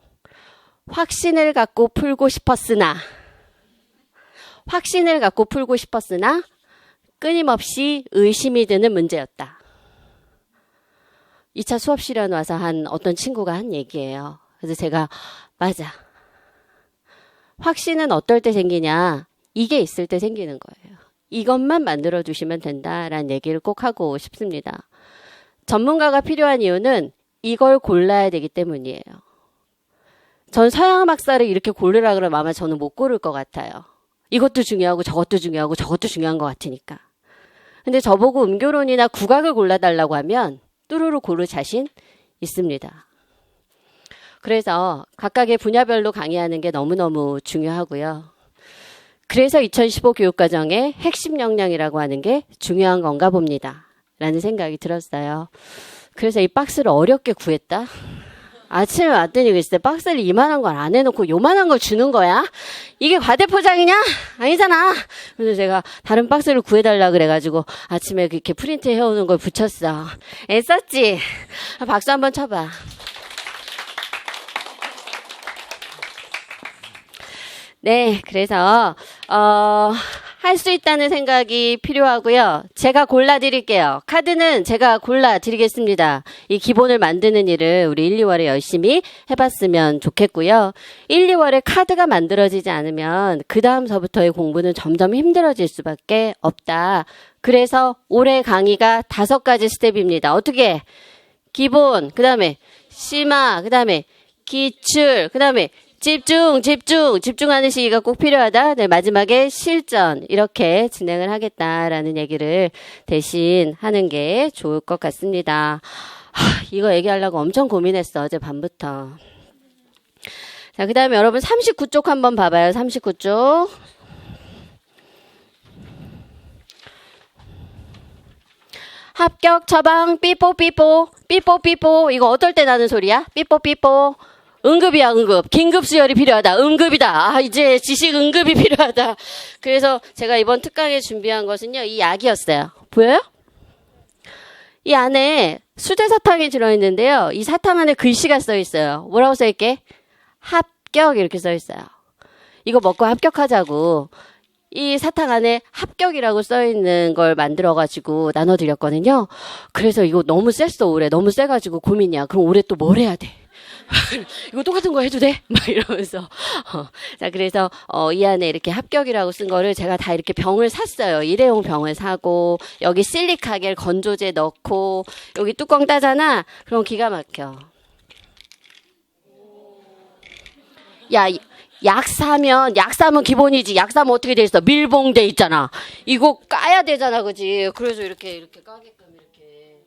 확신을 갖고 풀고 싶었으나 끊임없이 의심이 드는 문제였다. 2차 수업 실현 와서 한 어떤 친구가 한 얘기예요. 그래서 제가 맞아. 확신은 어떨 때 생기냐? 이게 있을 때 생기는 거예요. 이것만 만들어 주시면 된다라는 얘기를 꼭 하고 싶습니다. 전문가가 필요한 이유는 이걸 골라야 되기 때문이에요. 전 서양음악사를 이렇게 고르라 그러면 아마 저는 못 고를 것 같아요. 이것도 중요하고 저것도 중요한 것 같으니까. 근데 저보고 음교론이나 국악을 골라달라고 하면 뚜루루 고를 자신 있습니다. 그래서 각각의 분야별로 강의하는 게 너무너무 중요하고요. 그래서 2015 교육과정의 핵심 역량이라고 하는 게 중요한 건가 봅니다. 라는 생각이 들었어요. 그래서 이 박스를 어렵게 구했다? 아침에 왔더니 글쎄 박스를 이만한 걸 안 해놓고 요만한 걸 주는 거야? 이게 과대포장이냐? 아니잖아. 그래서 제가 다른 박스를 구해달라 그래가지고 아침에 그렇게 프린트 해오는 걸 붙였어. 애썼지? 박수 한번 쳐봐. 네, 그래서 할 수 있다는 생각이 필요하고요. 제가 골라드릴게요. 카드는 제가 골라드리겠습니다. 이 기본을 만드는 일을 우리 1, 2월에 열심히 해봤으면 좋겠고요. 1, 2월에 카드가 만들어지지 않으면 그 다음서부터의 공부는 점점 힘들어질 수밖에 없다. 그래서 올해 강의가 5가지 스텝입니다. 어떻게? 기본, 그 다음에 심화, 그 다음에 기출, 그 다음에 집중하는 시기가 꼭 필요하다. 네, 마지막에 실전 이렇게 진행을 하겠다라는 얘기를 대신 하는 게 좋을 것 같습니다. 이거 얘기하려고 엄청 고민했어. 어제 밤부터. 자, 그 다음에 여러분 39쪽 한번 봐봐요. 39쪽. 합격 처방 삐뽀삐뽀 삐뽀삐뽀. 이거 어떨 때 나는 소리야? 삐뽀삐뽀. 응급이야, 응급. 긴급 수혈이 필요하다. 응급이다. 이제 지식 응급이 필요하다. 그래서 제가 이번 특강에 준비한 것은요, 이 약이었어요. 보여요? 이 안에 수제사탕이 들어있는데요. 이 사탕 안에 글씨가 써 있어요. 뭐라고 써 있게? 합격 이렇게 써 있어요. 이거 먹고 합격하자고. 이 사탕 안에 합격이라고 써 있는 걸 만들어가지고 나눠드렸거든요. 그래서 이거 너무 셌어, 올해. 너무 세가지고 고민이야. 그럼 올해 또 뭘 해야 돼? 이거 똑같은 거 해도 돼? 막 이러면서. 자, 그래서, 이 안에 이렇게 합격이라고 쓴 거를 제가 다 이렇게 병을 샀어요. 일회용 병을 사고, 여기 실리카겔 건조제 넣고, 여기 뚜껑 따잖아? 그럼 기가 막혀. 야, 약 사면 기본이지. 약 사면 어떻게 돼 있어? 밀봉돼 있잖아. 이거 까야 되잖아, 그지? 그래서 이렇게 까게끔 이렇게.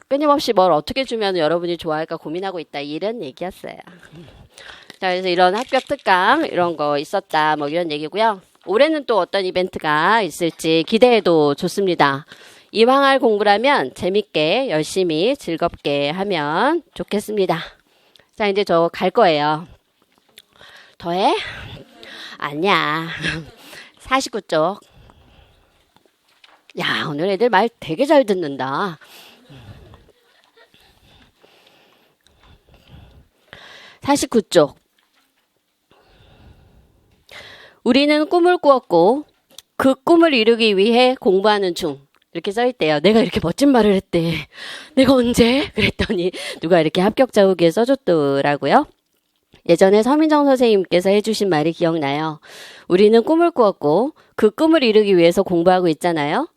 끊임없이 뭘 어떻게 주면 여러분이 좋아할까 고민하고 있다. 이런 얘기였어요. 자, 그래서 이런 합격 특강, 이런 거 있었다. 뭐 이런 얘기고요. 올해는 또 어떤 이벤트가 있을지 기대해도 좋습니다. 이왕 할 공부라면 재밌게, 열심히, 즐겁게 하면 좋겠습니다. 자, 이제 저 갈 거예요. 더해? 아니야. 49쪽. 야, 오늘 애들 말 되게 잘 듣는다. 49쪽. 우리는 꿈을 꾸었고 그 꿈을 이루기 위해 공부하는 중. 이렇게 써있대요. 내가 이렇게 멋진 말을 했대. 내가 언제? 그랬더니 누가 이렇게 합격자 후기에 써줬더라고요. 예전에 서민정 선생님께서 해주신 말이 기억나요. 우리는 꿈을 꾸었고 그 꿈을 이루기 위해서 공부하고 있잖아요.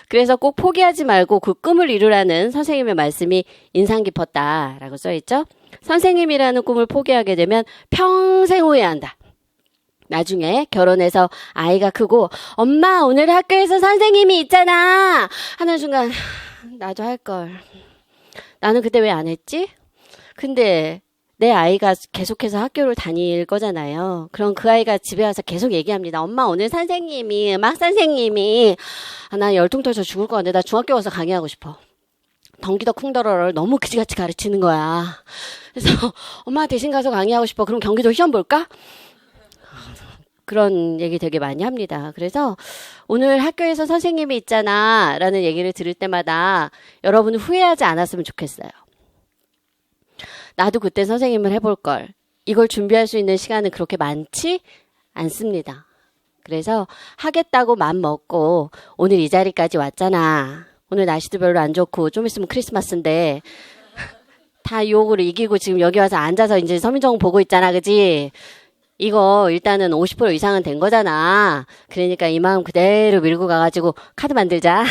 그래서 꼭 포기하지 말고 그 꿈을 이루라는 선생님의 말씀이 인상 깊었다라고 써있죠. 선생님이라는 꿈을 포기하게 되면 평생 후회한다. 나중에 결혼해서 아이가 크고 엄마 오늘 학교에서 선생님이 있잖아 하는 순간 나도 할걸. 나는 그때 왜 안 했지? 근데 내 아이가 계속해서 학교를 다닐 거잖아요. 그럼 그 아이가 집에 와서 계속 얘기합니다. 엄마 오늘 선생님이 음악 선생님이 나 열통 터져 죽을 것 같은데 나 중학교 가서 강의하고 싶어. 덩기더 쿵더러를 너무 그지같이 가르치는 거야. 그래서 엄마 대신 가서 강의하고 싶어. 그럼 경기도 시험 볼까? 그런 얘기 되게 많이 합니다. 그래서 오늘 학교에서 선생님이 있잖아 라는 얘기를 들을 때마다 여러분은 후회하지 않았으면 좋겠어요. 나도 그때 선생님을 해볼 걸. 이걸 준비할 수 있는 시간은 그렇게 많지 않습니다. 그래서 하겠다고 맘 먹고 오늘 이 자리까지 왔잖아. 오늘 날씨도 별로 안 좋고 좀 있으면 크리스마스인데 다 유혹으로 이기고 지금 여기 와서 앉아서 이제 서민정 보고 있잖아. 그지? 이거 일단은 50% 이상은 된 거잖아. 그러니까 이 마음 그대로 밀고 가가지고 카드 만들자.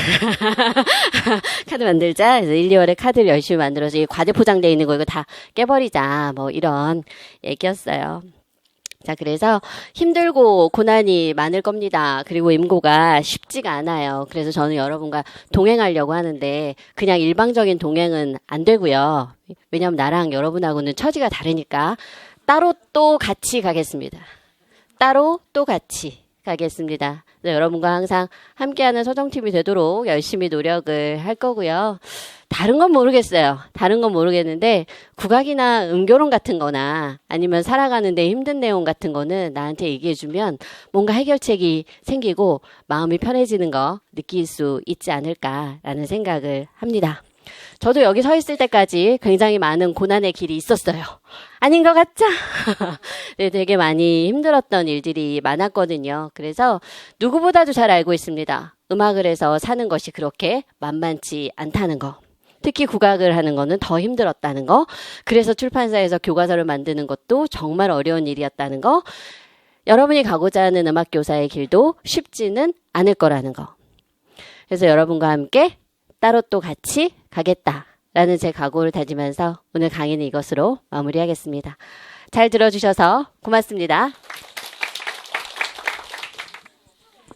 카드 만들자. 그래서 1, 2월에 카드를 열심히 만들어서 이 과대 포장되어 있는 거 이거 다 깨버리자. 뭐 이런 얘기였어요. 자, 그래서 힘들고 고난이 많을 겁니다. 그리고 임고가 쉽지가 않아요. 그래서 저는 여러분과 동행하려고 하는데 그냥 일방적인 동행은 안 되고요. 왜냐하면 나랑 여러분하고는 처지가 다르니까 따로 또 같이 가겠습니다. 따로 또 같이 가겠습니다. 여러분과 항상 함께하는 서정팀이 되도록 열심히 노력을 할 거고요. 다른 건 모르겠어요. 다른 건 모르겠는데 국악이나 음교론 같은 거나 아니면 살아가는데 힘든 내용 같은 거는 나한테 얘기해주면 뭔가 해결책이 생기고 마음이 편해지는 거 느낄 수 있지 않을까라는 생각을 합니다. 저도 여기 서 있을 때까지 굉장히 많은 고난의 길이 있었어요. 아닌 것 같죠? 네, 되게 많이 힘들었던 일들이 많았거든요. 그래서 누구보다도 잘 알고 있습니다. 음악을 해서 사는 것이 그렇게 만만치 않다는 거. 특히 국악을 하는 거는 더 힘들었다는 거. 그래서 출판사에서 교과서를 만드는 것도 정말 어려운 일이었다는 거. 여러분이 가고자 하는 음악교사의 길도 쉽지는 않을 거라는 거. 그래서 여러분과 함께 따로 또 같이 가겠다라는 제 각오를 다지면서 오늘 강의는 이것으로 마무리하겠습니다. 잘 들어주셔서 고맙습니다.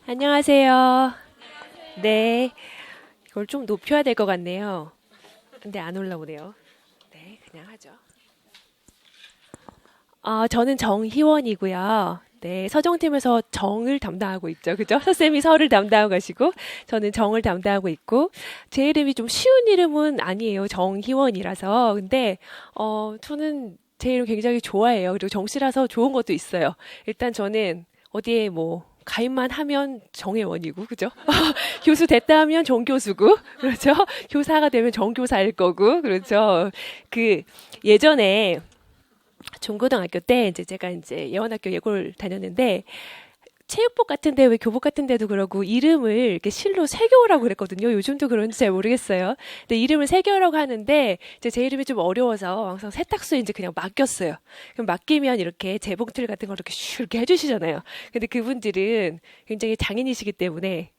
안녕하세요. 네, 이걸 좀 높여야 될 것 같네요. 근데 안 올라오네요. 네, 그냥 하죠. 저는 정희원이고요. 네, 서정팀에서 정을 담당하고 있죠. 그죠? 서쌤이 서를 담당하고 가시고, 저는 정을 담당하고 있고, 제 이름이 좀 쉬운 이름은 아니에요. 정희원이라서. 근데, 저는 제 이름 굉장히 좋아해요. 그리고 정씨라서 좋은 것도 있어요. 일단 저는 어디에 가입만 하면 정혜원이고, 그죠? 교수 됐다 하면 정교수고, 그렇죠? 교사가 되면 정교사일 거고, 그렇죠? 예전에, 중고등학교 때 제가 예원학교 예고를 다녔는데 체육복 같은데 왜 교복 같은데도 그러고 이름을 이렇게 실로 새겨오라고 그랬거든요. 요즘도 그런지 잘 모르겠어요. 근데 이름을 새겨오라고 하는데 제 이름이 좀 어려워서 항상 세탁소에 그냥 맡겼어요. 그럼 맡기면 이렇게 재봉틀 같은 걸 이렇게 슉 이렇게 해주시잖아요. 근데 그분들은 굉장히 장인이시기 때문에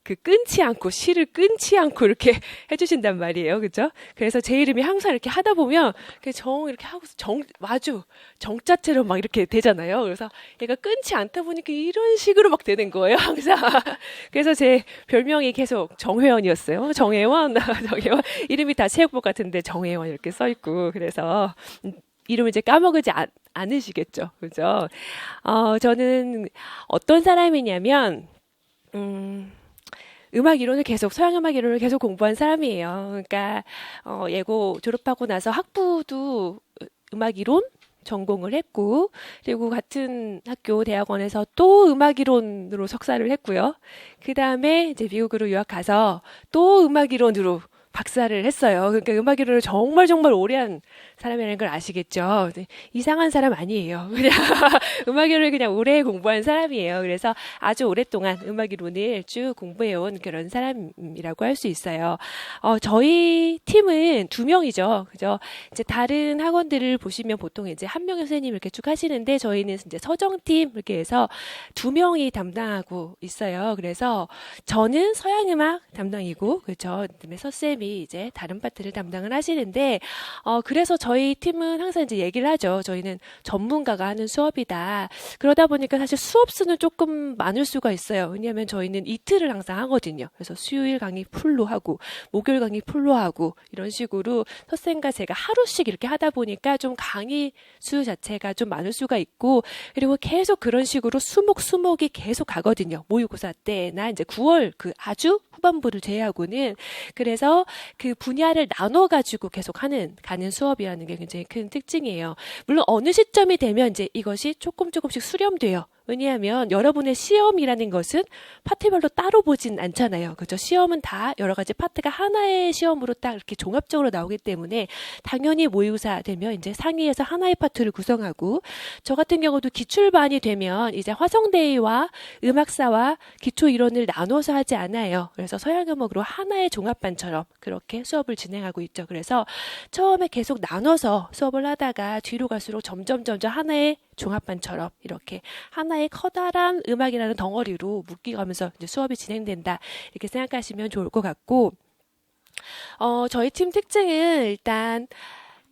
실을 끊지 않고 이렇게 해주신단 말이에요. 그죠? 그래서 제 이름이 항상 이렇게 하다 보면 이렇게 하고서 정자체로 막 이렇게 되잖아요. 그래서 얘가 끊지 않다 보니까 이런 식으로 막 되는 거예요. 항상. 그래서 제 별명이 계속 정회원이었어요. 정회원. 이름이 다 체육복 같은데 정회원 이렇게 써 있고. 그래서 이름을 이제 까먹지 않으시겠죠. 그죠? 저는 어떤 사람이냐면, 서양 음악 이론을 계속 공부한 사람이에요. 그러니까, 예고 졸업하고 나서 학부도 음악 이론 전공을 했고, 그리고 같은 학교 대학원에서 또 음악 이론으로 석사를 했고요. 그 다음에 이제 미국으로 유학 가서 또 음악 이론으로 박사를 했어요. 그러니까 음악 이론을 정말 오래 한 사람이라는 걸 아시겠죠? 이상한 사람 아니에요. 그냥 음악 이론을 그냥 오래 공부한 사람이에요. 그래서 아주 오랫동안 음악 이론을 쭉 공부해온 그런 사람이라고 할 수 있어요. 저희 팀은 2명이죠. 그죠? 이제 다른 학원들을 보시면 보통 이제 한 명의 선생님 이렇게 쭉 하시는데 저희는 이제 서정팀 이렇게 해서 2명이 담당하고 있어요. 그래서 저는 서양 음악 담당이고, 그렇죠? 그다음에 서쌤이 이제 다른 파트를 담당을 하시는데, 그래서 저희 팀은 항상 이제 얘기를 하죠. 저희는 전문가가 하는 수업이다. 그러다 보니까 사실 수업 수는 조금 많을 수가 있어요. 왜냐하면 저희는 이틀을 항상 하거든요. 그래서 수요일 강의 풀로 하고, 목요일 강의 풀로 하고, 이런 식으로 서쌤과 제가 하루씩 이렇게 하다 보니까 좀 강의 수 자체가 좀 많을 수가 있고, 그리고 계속 그런 식으로 수목이 계속 가거든요. 모의고사 때나 이제 9월 아주 후반부를 제외하고는. 그래서 그 분야를 나눠가지고 계속 가는 수업이라는 게 굉장히 큰 특징이에요. 물론 어느 시점이 되면 이제 이것이 조금씩 수렴돼요. 왜냐하면 여러분의 시험이라는 것은 파트별로 따로 보진 않잖아요. 그죠? 시험은 다 여러 가지 파트가 하나의 시험으로 딱 이렇게 종합적으로 나오기 때문에 당연히 모의고사 되면 이제 상위에서 하나의 파트를 구성하고, 저 같은 경우도 기출반이 되면 이제 화성대와 음악사와 기초 이론을 나눠서 하지 않아요. 그래서 서양음악으로 하나의 종합반처럼 그렇게 수업을 진행하고 있죠. 그래서 처음에 계속 나눠서 수업을 하다가 뒤로 갈수록 점점 하나의 종합반처럼 이렇게 하나의 커다란 음악이라는 덩어리로 묶이가면서 이제 수업이 진행된다, 이렇게 생각하시면 좋을 것 같고, 저희 팀 특징은 일단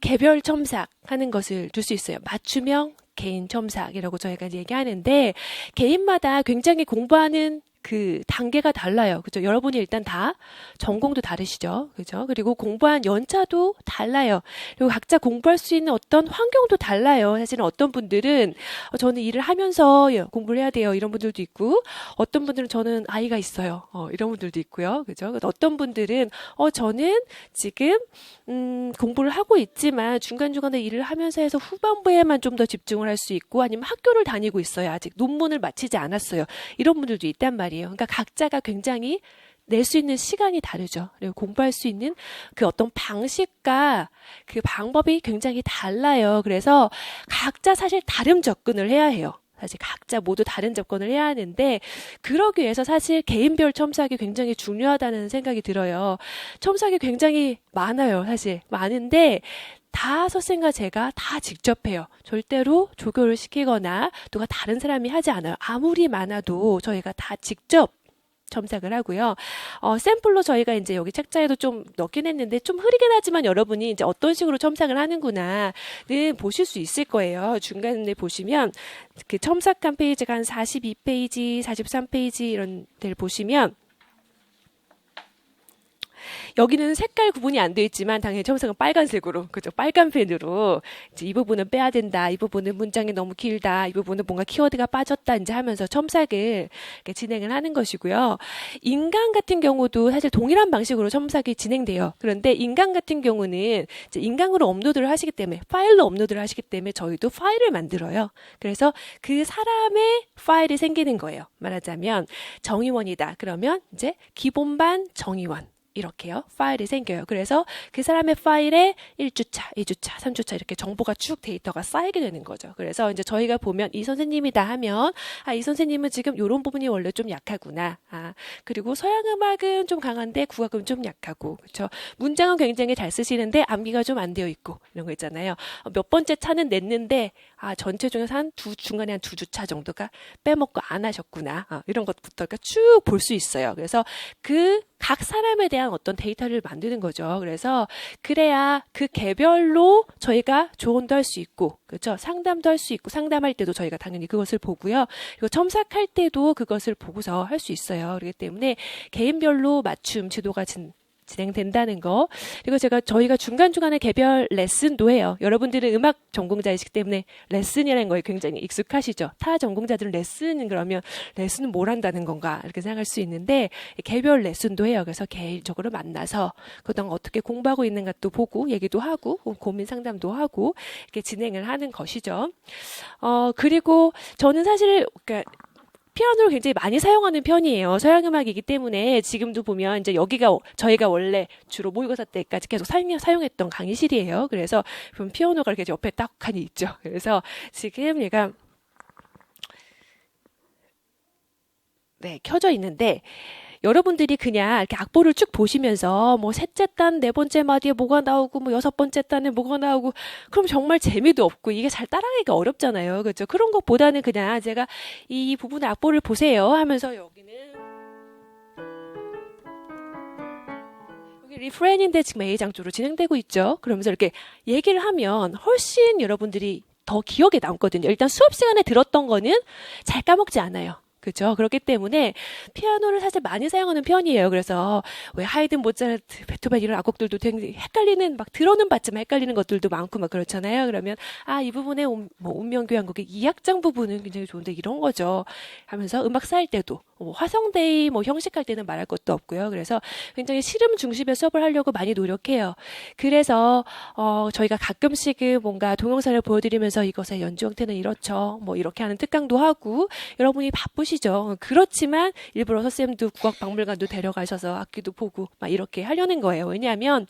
개별 첨삭하는 것을 둘 수 있어요. 맞춤형 개인 첨삭이라고 저희가 이제 얘기하는데 개인마다 굉장히 공부하는 그 단계가 달라요. 그죠? 여러분이 일단 다 전공도 다르시죠. 그죠? 그리고 공부한 연차도 달라요. 그리고 각자 공부할 수 있는 어떤 환경도 달라요. 사실은 어떤 분들은 저는 일을 하면서 공부를 해야 돼요. 이런 분들도 있고 어떤 분들은 저는 아이가 있어요. 이런 분들도 있고요. 그죠? 어떤 분들은 저는 지금 공부를 하고 있지만 중간중간에 일을 하면서 해서 후반부에만 좀 더 집중을 할 수 있고 아니면 학교를 다니고 있어요. 아직 논문을 마치지 않았어요. 이런 분들도 있단 말이에요. 그러니까 각자가 굉장히 낼 수 있는 시간이 다르죠. 그리고 공부할 수 있는 그 어떤 방식과 그 방법이 굉장히 달라요. 그래서 각자 사실 다른 접근을 해야 해요. 사실 각자 모두 다른 접근을 해야 하는데 그러기 위해서 사실 개인별 첨삭이 굉장히 중요하다는 생각이 들어요. 첨삭이 굉장히 많아요. 사실 많은데 다 선생과 제가 다 직접 해요. 절대로 조교를 시키거나 누가 다른 사람이 하지 않아요. 아무리 많아도 저희가 다 직접 첨삭을 하고요. 샘플로 저희가 이제 여기 책자에도 좀 넣긴 했는데 좀 흐리긴 하지만 여러분이 이제 어떤 식으로 첨삭을 하는구나는 보실 수 있을 거예요. 중간에 보시면 그 첨삭한 페이지가 한 42페이지, 43페이지 이런 데를 보시면 여기는 색깔 구분이 안 되어 있지만 당연히 첨삭은 빨간색으로, 그죠? 빨간 펜으로 이제 이 부분은 빼야 된다, 이 부분은 문장이 너무 길다, 이 부분은 뭔가 키워드가 빠졌다 이제 하면서 첨삭을 이렇게 진행을 하는 것이고요. 인강 같은 경우도 사실 동일한 방식으로 첨삭이 진행돼요. 그런데 인강 같은 경우는 이제 인강으로 업로드를 하시기 때문에 파일로 업로드를 하시기 때문에 저희도 파일을 만들어요. 그래서 그 사람의 파일이 생기는 거예요. 말하자면 정의원이다. 그러면 이제 기본반 정의원. 이렇게요. 파일이 생겨요. 그래서 그 사람의 파일에 1주차, 2주차, 3주차 이렇게 정보가 쭉 데이터가 쌓이게 되는 거죠. 그래서 이제 저희가 보면 이 선생님이다 하면 이 선생님은 지금 이런 부분이 원래 좀 약하구나. 그리고 서양 음악은 좀 강한데 국악은 좀 약하고 그렇죠. 문장은 굉장히 잘 쓰시는데 암기가 좀 안 되어 있고 이런 거 있잖아요. 몇 번째 차는 냈는데 전체 중에서 중간에 한 2주차 정도가 빼먹고 안 하셨구나. 이런 것부터 쭉 볼 수 있어요. 그래서 그 각 사람에 대한 어떤 데이터를 만드는 거죠. 그래서 그래야 그 개별로 저희가 조언도 할 수 있고, 그렇죠? 상담도 할 수 있고, 상담할 때도 저희가 당연히 그것을 보고요. 그리고 첨삭할 때도 그것을 보고서 할 수 있어요. 그렇기 때문에 개인별로 맞춤 지도가 진행된다는 거. 그리고 저희가 중간중간에 개별 레슨도 해요. 여러분들은 음악 전공자이시기 때문에 레슨이라는 거에 굉장히 익숙하시죠. 타 전공자들은 그러면 레슨은 뭘 한다는 건가 이렇게 생각할 수 있는데 개별 레슨도 해요. 그래서 개인적으로 만나서 그동안 어떻게 공부하고 있는가 또 보고 얘기도 하고 고민 상담도 하고 이렇게 진행을 하는 것이죠. 그리고 저는 사실 피아노를 굉장히 많이 사용하는 편이에요. 서양 음악이기 때문에 지금도 보면 이제 여기가 저희가 원래 주로 모의고사 때까지 계속 사용했던 강의실이에요. 그래서 보면 피아노가 이렇게 옆에 딱 칸이 있죠. 그래서 지금 얘가 켜져 있는데 여러분들이 그냥 이렇게 악보를 쭉 보시면서 뭐 셋째 단, 네 번째 마디에 뭐가 나오고 뭐 여섯 번째 단에 뭐가 나오고 그럼 정말 재미도 없고 이게 잘 따라가기가 어렵잖아요. 그렇죠? 그런 것보다는 그냥 제가 이 부분의 악보를 보세요 하면서 여기 리프레인인데 지금 A장조로 진행되고 있죠. 그러면서 이렇게 얘기를 하면 훨씬 여러분들이 더 기억에 남거든요. 일단 수업 시간에 들었던 거는 잘 까먹지 않아요. 그죠? 그렇기 때문에 피아노를 사실 많이 사용하는 편이에요. 그래서 왜 하이든, 모차르트, 베토벤 이런 악곡들도 되게 헷갈리는 막 들어는 봤지만 헷갈리는 것들도 많고 막 그렇잖아요. 그러면 이 부분에 운명교향곡의 2악장 부분은 굉장히 좋은데 이런 거죠. 하면서 음악 쌓을 때도 화성데이 형식할 때는 말할 것도 없고요. 그래서 굉장히 실험 중심의 수업을 하려고 많이 노력해요. 그래서 저희가 가끔씩은 뭔가 동영상을 보여드리면서 이것의 연주 형태는 이렇죠. 이렇게 하는 특강도 하고 여러분이 바쁘시죠. 그렇지만 일부러 선생님도 국악박물관도 데려가셔서 악기도 보고 막 이렇게 하려는 거예요. 왜냐하면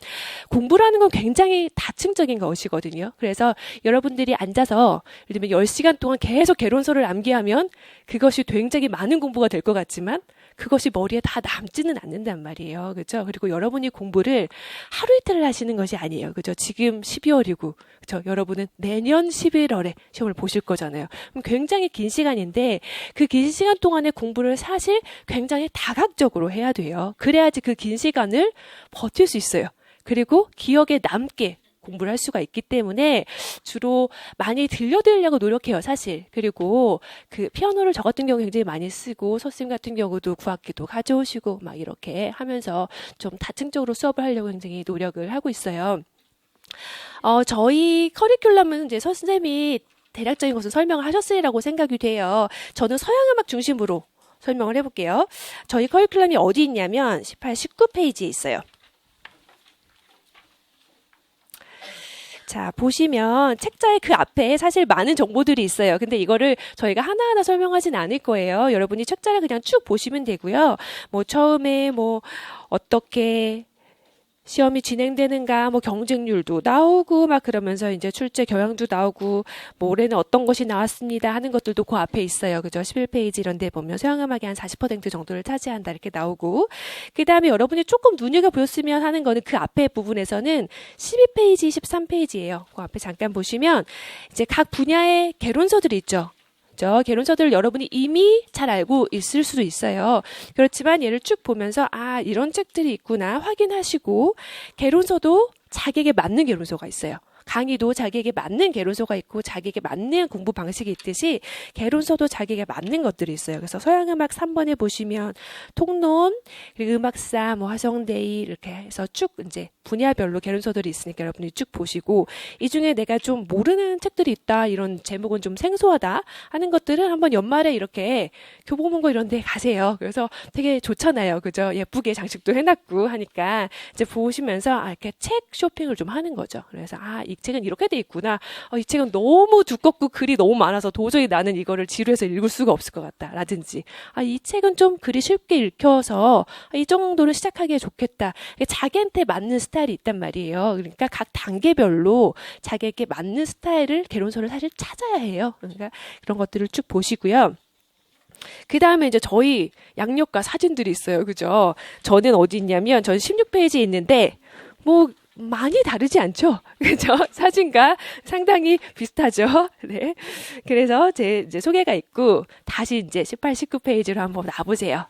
공부라는 건 굉장히 다층적인 것이거든요. 그래서 여러분들이 앉아서 예를 들면 10시간 동안 계속 개론서를 암기하면 그것이 굉장히 많은 공부가 될 것 같지만 그것이 머리에 다 남지는 않는단 말이에요. 그렇죠? 그리고 여러분이 공부를 하루 이틀을 하시는 것이 아니에요. 그렇죠? 지금 12월이고 그렇죠? 여러분은 내년 11월에 시험을 보실 거잖아요. 그럼 굉장히 긴 시간인데 그 긴 시간 동안의 공부를 사실 굉장히 다각적으로 해야 돼요. 그래야지 그 긴 시간을 버틸 수 있어요. 그리고 기억에 남게 공부를 할 수가 있기 때문에 주로 많이 들려드리려고 노력해요, 사실. 그리고 그 피아노를 저 같은 경우 굉장히 많이 쓰고 선생님 같은 경우도 구악기도 가져오시고 막 이렇게 하면서 좀 다층적으로 수업을 하려고 굉장히 노력을 하고 있어요. 저희 커리큘럼은 이제 선생님이 대략적인 것을 설명을 하셨으리라고 생각이 돼요. 저는 서양음악 중심으로 설명을 해볼게요. 저희 커리큘럼이 어디 있냐면 18, 19페이지에 있어요. 자, 보시면 책자의 그 앞에 사실 많은 정보들이 있어요. 근데 이거를 저희가 하나하나 설명하진 않을 거예요. 여러분이 책자를 그냥 쭉 보시면 되고요. 뭐 처음에 뭐 어떻게 시험이 진행되는가, 뭐 경쟁률도 나오고 막 그러면서 이제 출제 경향도 나오고 뭐 올해는 어떤 것이 나왔습니다 하는 것들도 그 앞에 있어요. 그죠? 11페이지 이런 데 보면 서양음악이 한 40% 정도를 차지한다 이렇게 나오고, 그 다음에 여러분이 조금 눈여겨보셨으면 하는 거는 그 앞에 부분에서는 12페이지, 13페이지예요. 그 앞에 잠깐 보시면 이제 각 분야의 개론서들이 있죠. 개론서들을 여러분이 이미 잘 알고 있을 수도 있어요. 그렇지만 얘를 쭉 보면서 이런 책들이 있구나 확인하시고, 개론서도 자기에게 맞는 개론서가 있어요. 강의도 자기에게 맞는 개론서가 있고 자기에게 맞는 공부 방식이 있듯이 개론서도 자기에게 맞는 것들이 있어요. 그래서 서양음악 3번에 보시면 통론, 그리고 음악사, 뭐 화성대의 이렇게 해서 쭉 이제 분야별로 개론서들이 있으니까 여러분이 쭉 보시고, 이 중에 내가 좀 모르는 책들이 있다, 이런 제목은 좀 생소하다 하는 것들은 한번 연말에 이렇게 교보문고 이런 데 가세요. 그래서 되게 좋잖아요. 그죠? 예쁘게 장식도 해놨고 하니까 이제 보시면서 이렇게 책 쇼핑을 좀 하는 거죠. 그래서 이 책은 이렇게 돼 있구나. 이 책은 너무 두껍고 글이 너무 많아서 도저히 나는 이거를 지루해서 읽을 수가 없을 것 같다. 라든지 이 책은 좀 글이 쉽게 읽혀서 이 정도는 시작하기에 좋겠다. 자기한테 맞는 스타일이 있단 말이에요. 그러니까 각 단계별로 자기에게 맞는 스타일을, 개론서를 사실 찾아야 해요. 그러니까 그런 것들을 쭉 보시고요. 그 다음에 이제 저희 양력과 사진들이 있어요. 그죠? 저는 어디 있냐면, 전 16페이지에 있는데, 뭐, 많이 다르지 않죠? 그죠? 사진과 상당히 비슷하죠? 네. 그래서 제 이제 소개가 있고, 다시 이제 18, 19페이지로 한번 놔보세요.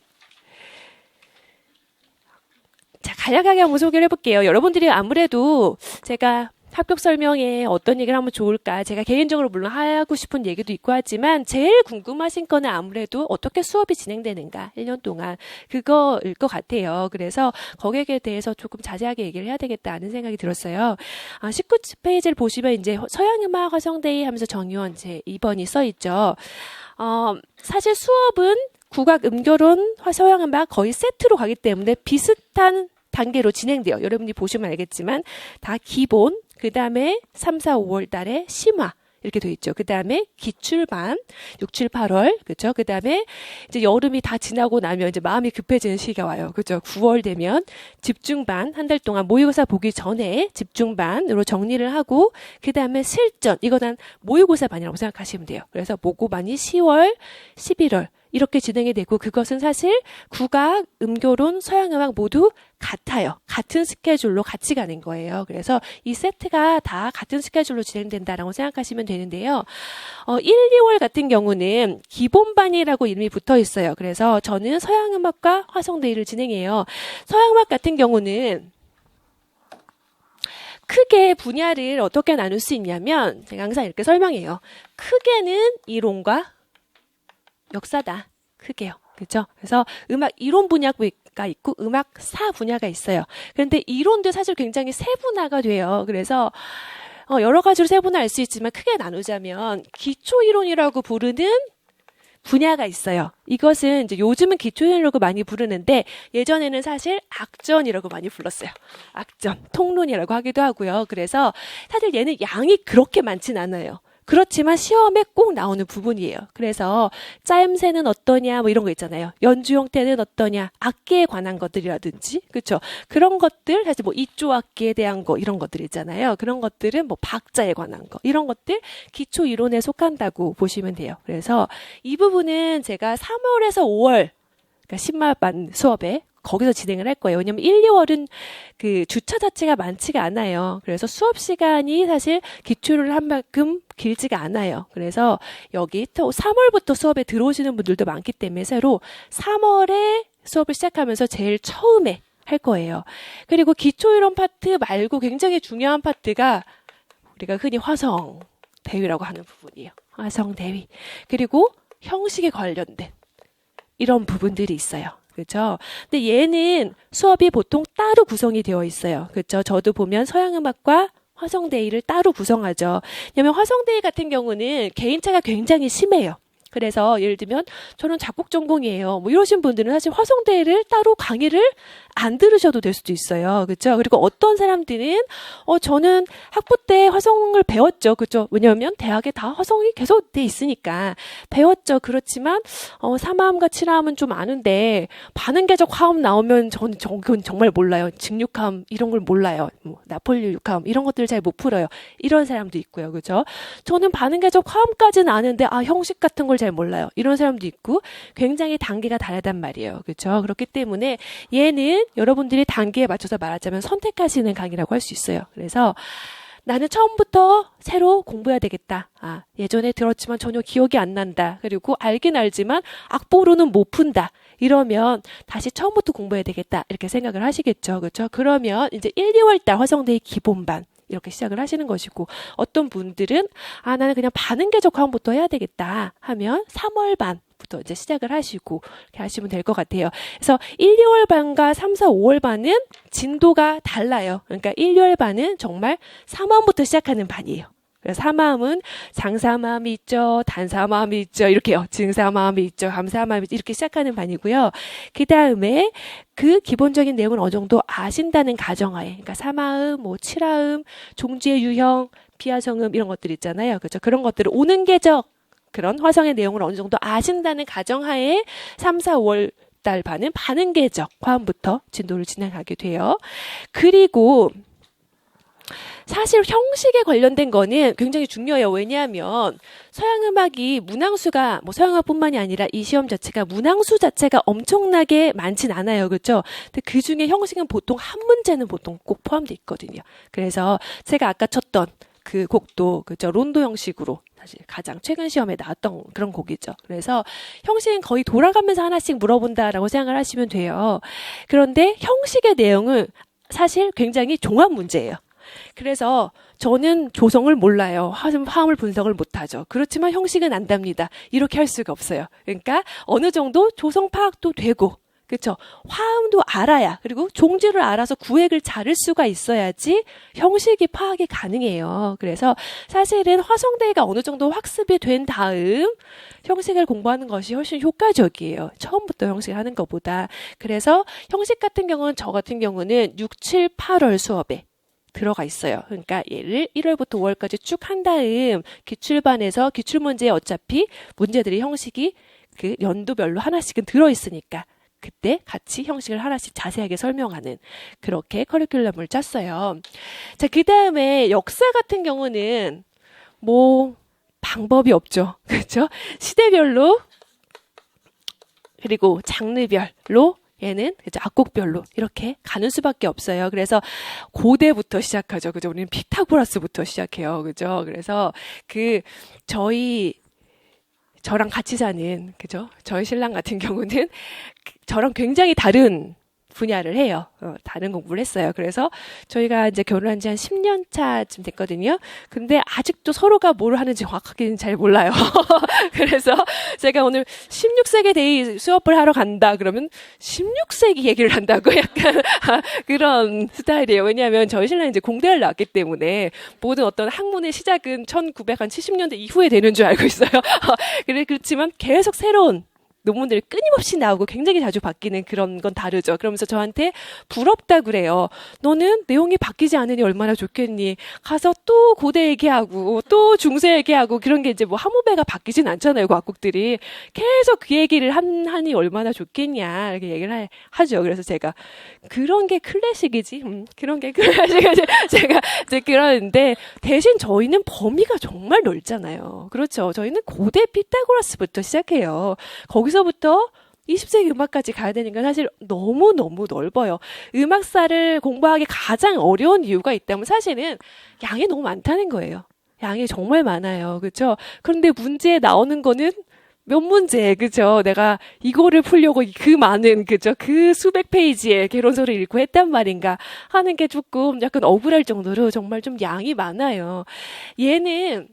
자, 간략하게 한번 소개를 해볼게요. 여러분들이 아무래도 제가 합격 설명에 어떤 얘기를 하면 좋을까, 제가 개인적으로 물론 하고 싶은 얘기도 있고 하지만 제일 궁금하신 거는 아무래도 어떻게 수업이 진행되는가 1년 동안 그거일 것 같아요. 그래서 거기에 대해서 조금 자세하게 얘기를 해야 되겠다는 생각이 들었어요. 19페이지를 보시면 이제 서양음악 화성대의 하면서 정유원 제 2번이 써있죠. 사실 수업은 국악, 음교론, 서양음악 거의 세트로 가기 때문에 비슷한 단계로 진행돼요. 여러분이 보시면 알겠지만 다 기본, 그 다음에 3, 4, 5월 달에 심화 이렇게 돼 있죠. 그 다음에 기출반 6, 7, 8월, 그렇죠? 그 다음에 이제 여름이 다 지나고 나면 이제 마음이 급해지는 시기가 와요. 그렇죠? 9월 되면 집중반, 한 달 동안 모의고사 보기 전에 집중반으로 정리를 하고, 그 다음에 실전, 이건 모의고사 반이라고 생각하시면 돼요. 그래서 모고반이 10월, 11월 이렇게 진행이 되고, 그것은 사실 국악, 음교론, 서양음악 모두 같아요. 같은 스케줄로 같이 가는 거예요. 그래서 이 세트가 다 같은 스케줄로 진행된다라고 생각하시면 되는데요. 1, 2월 같은 경우는 기본반이라고 이름이 붙어 있어요. 그래서 저는 서양음악과 화성대의를 진행해요. 서양음악 같은 경우는 크게 분야를 어떻게 나눌 수 있냐면, 제가 항상 이렇게 설명해요. 크게는 이론과 역사다. 크게요. 그렇죠? 그래서 음악 이론 분야가 있고 음악사 분야가 있어요. 그런데 이론도 사실 굉장히 세분화가 돼요. 그래서 여러 가지로 세분화할 수 있지만 크게 나누자면 기초 이론이라고 부르는 분야가 있어요. 이것은 이제 요즘은 기초 이론이라고 많이 부르는데 예전에는 사실 악전이라고 많이 불렀어요. 악전, 통론이라고 하기도 하고요. 그래서 사실 얘는 양이 그렇게 많진 않아요. 그렇지만 시험에 꼭 나오는 부분이에요. 그래서 짜임새는 어떠냐 뭐 이런 거 있잖아요. 연주 형태는 어떠냐, 악기에 관한 것들이라든지, 그렇죠? 그런 것들, 사실 뭐 이조 악기에 대한 거 이런 것들 있잖아요. 그런 것들은 뭐 박자에 관한 거 이런 것들 기초 이론에 속한다고 보시면 돼요. 그래서 이 부분은 제가 3월에서 5월 그러니까 10만반 수업에 거기서 진행을 할 거예요. 왜냐면 1, 2월은 그 주차 자체가 많지가 않아요. 그래서 수업 시간이 사실 기초를 한 만큼 길지가 않아요. 그래서 여기 3월부터 수업에 들어오시는 분들도 많기 때문에 새로 3월에 수업을 시작하면서 제일 처음에 할 거예요. 그리고 기초 이론 파트 말고 굉장히 중요한 파트가 우리가 흔히 화성 대위라고 하는 부분이에요. 화성 대위. 그리고 형식에 관련된 이런 부분들이 있어요. 그렇죠? 근데 얘는 수업이 보통 따로 구성이 되어 있어요. 그렇죠? 저도 보면 서양음악과 화성대위를 따로 구성하죠. 왜냐하면 화성대위 같은 경우는 개인차가 굉장히 심해요. 그래서 예를 들면 저는 작곡 전공이에요. 뭐 이러신 분들은 사실 화성대위를 따로 강의를 안 들으셔도 될 수도 있어요. 그렇죠? 그리고 어떤 사람들은 저는 학부 때 화성을 배웠죠. 그렇죠? 왜냐하면 대학에 다 화성이 계속 돼 있으니까 배웠죠. 그렇지만 3화음과 7화음은 좀 아는데 반응계적 화음 나오면 저는 그건 정말 몰라요. 직육화음 이런 걸 몰라요. 뭐 나폴리 6화음 이런 것들을 잘 못 풀어요. 이런 사람도 있고요. 그렇죠? 저는 반응계적 화음까지는 아는데 형식 같은 걸 잘 몰라요. 이런 사람도 있고 굉장히 단계가 다르단 말이에요. 그렇죠? 그렇기 때문에 얘는 여러분들이 단계에 맞춰서 말하자면 선택하시는 강의라고 할 수 있어요. 그래서 나는 처음부터 새로 공부해야 되겠다. 예전에 들었지만 전혀 기억이 안 난다. 그리고 알긴 알지만 악보로는 못 푼다. 이러면 다시 처음부터 공부해야 되겠다. 이렇게 생각을 하시겠죠. 그렇죠? 그러면 이제 1, 2월 달 화성대위 기본반 이렇게 시작을 하시는 것이고 어떤 분들은 나는 그냥 반응계적 화음부터 해야 되겠다 하면 3월 반부터 이제 시작을 하시고 이렇게 하시면 될 것 같아요. 그래서 1, 2월 반과 3, 4, 5월 반은 진도가 달라요. 그러니까 1, 2월 반은 정말 3화음부터 시작하는 반이에요. 그래서 3화음은 장사마음이 있죠, 단사마음이 있죠, 이렇게요. 증사마음이 있죠, 감사마음이 있죠, 이렇게 시작하는 반이고요. 그 다음에 그 기본적인 내용을 어느 정도 아신다는 가정하에, 그러니까 3화음, 7화음, 종지의 유형, 비화성음 이런 것들 있잖아요. 그렇죠? 그런 것들을 오는 계적 그런 화성의 내용을 어느 정도 아신다는 가정하에 3, 4, 5월 달 반은 반응계적 화음부터 진도를 진행하게 돼요. 그리고 사실 형식에 관련된 거는 굉장히 중요해요. 왜냐하면 서양음악이 문항수가 서양음악뿐만이 아니라 이 시험 자체가 문항수 자체가 엄청나게 많진 않아요. 그렇죠? 근데 그중에 형식은 보통 한 문제는 보통 꼭 포함되어 있거든요. 그래서 제가 아까 쳤던 그 곡도 그죠? 론도 형식으로 사실 가장 최근 시험에 나왔던 그런 곡이죠. 그래서 형식은 거의 돌아가면서 하나씩 물어본다라고 생각을 하시면 돼요. 그런데 형식의 내용은 사실 굉장히 종합 문제예요. 그래서 저는 조성을 몰라요. 화음을 분석을 못하죠. 그렇지만 형식은 안답니다. 이렇게 할 수가 없어요. 그러니까 어느 정도 조성 파악도 되고 그렇죠. 화음도 알아야 그리고 종지를 알아서 구획을 자를 수가 있어야지 형식이 파악이 가능해요. 그래서 사실은 화성대위가 어느 정도 학습이 된 다음 형식을 공부하는 것이 훨씬 효과적이에요. 처음부터 형식을 하는 것보다. 그래서 형식 같은 경우는 저 같은 경우는 6, 7, 8월 수업에 들어가 있어요. 그러니까 얘를 1월부터 5월까지 쭉 한 다음 기출반에서 기출문제에 어차피 문제들이 형식이 그 연도별로 하나씩은 들어있으니까 그때 같이 형식을 하나씩 자세하게 설명하는 그렇게 커리큘럼을 짰어요. 자, 그 다음에 역사 같은 경우는 방법이 없죠. 그렇죠? 시대별로 그리고 장르별로 얘는 악곡별로 이렇게 가는 수밖에 없어요. 그래서 고대부터 시작하죠. 그죠? 우리는 피타고라스부터 시작해요. 그죠? 그래서 저랑 같이 사는 그죠? 저희 신랑 같은 경우는 저랑 굉장히 다른 분야를 해요. 다른 공부를 했어요. 그래서 저희가 이제 결혼한 지 한 10년 차쯤 됐거든요. 근데 아직도 서로가 뭘 하는지 정확하게는 잘 몰라요. 그래서 제가 오늘 16세기 대의 수업을 하러 간다 그러면 16세기 얘기를 한다고 약간 그런 스타일이에요. 왜냐하면 저희 신랑이 이제 공대를 나왔기 때문에 모든 어떤 학문의 시작은 1970년대 이후에 되는 줄 알고 있어요. 그렇지만 계속 새로운 논문들이 끊임없이 나오고 굉장히 자주 바뀌는 그런 건 다르죠. 그러면서 저한테 부럽다 그래요. 너는 내용이 바뀌지 않으니 얼마나 좋겠니? 가서 또 고대 얘기하고 또 중세 얘기하고 그런 게 이제 한 후배가 바뀌진 않잖아요. 그 악곡들이. 계속 그 얘기를 하니 얼마나 좋겠냐 이렇게 얘기를 하죠. 그래서 제가 그런 게 클래식이지. 그런 게 클래식이지. 제가 이제 그러는데 대신 저희는 범위가 정말 넓잖아요. 그렇죠. 저희는 고대 피타고라스부터 시작해요. 거기서부터 20세기 음악까지 가야 되니까 사실 너무너무 넓어요. 음악사를 공부하기 가장 어려운 이유가 있다면 사실은 양이 너무 많다는 거예요. 양이 정말 많아요. 그렇죠? 그런데 문제에 나오는 거는 몇 문제, 그죠? 내가 이거를 풀려고 그 많은, 그죠? 그 수백 페이지의 개론서를 읽고 했단 말인가 하는 게 조금 약간 억울할 정도로 정말 좀 양이 많아요. 얘는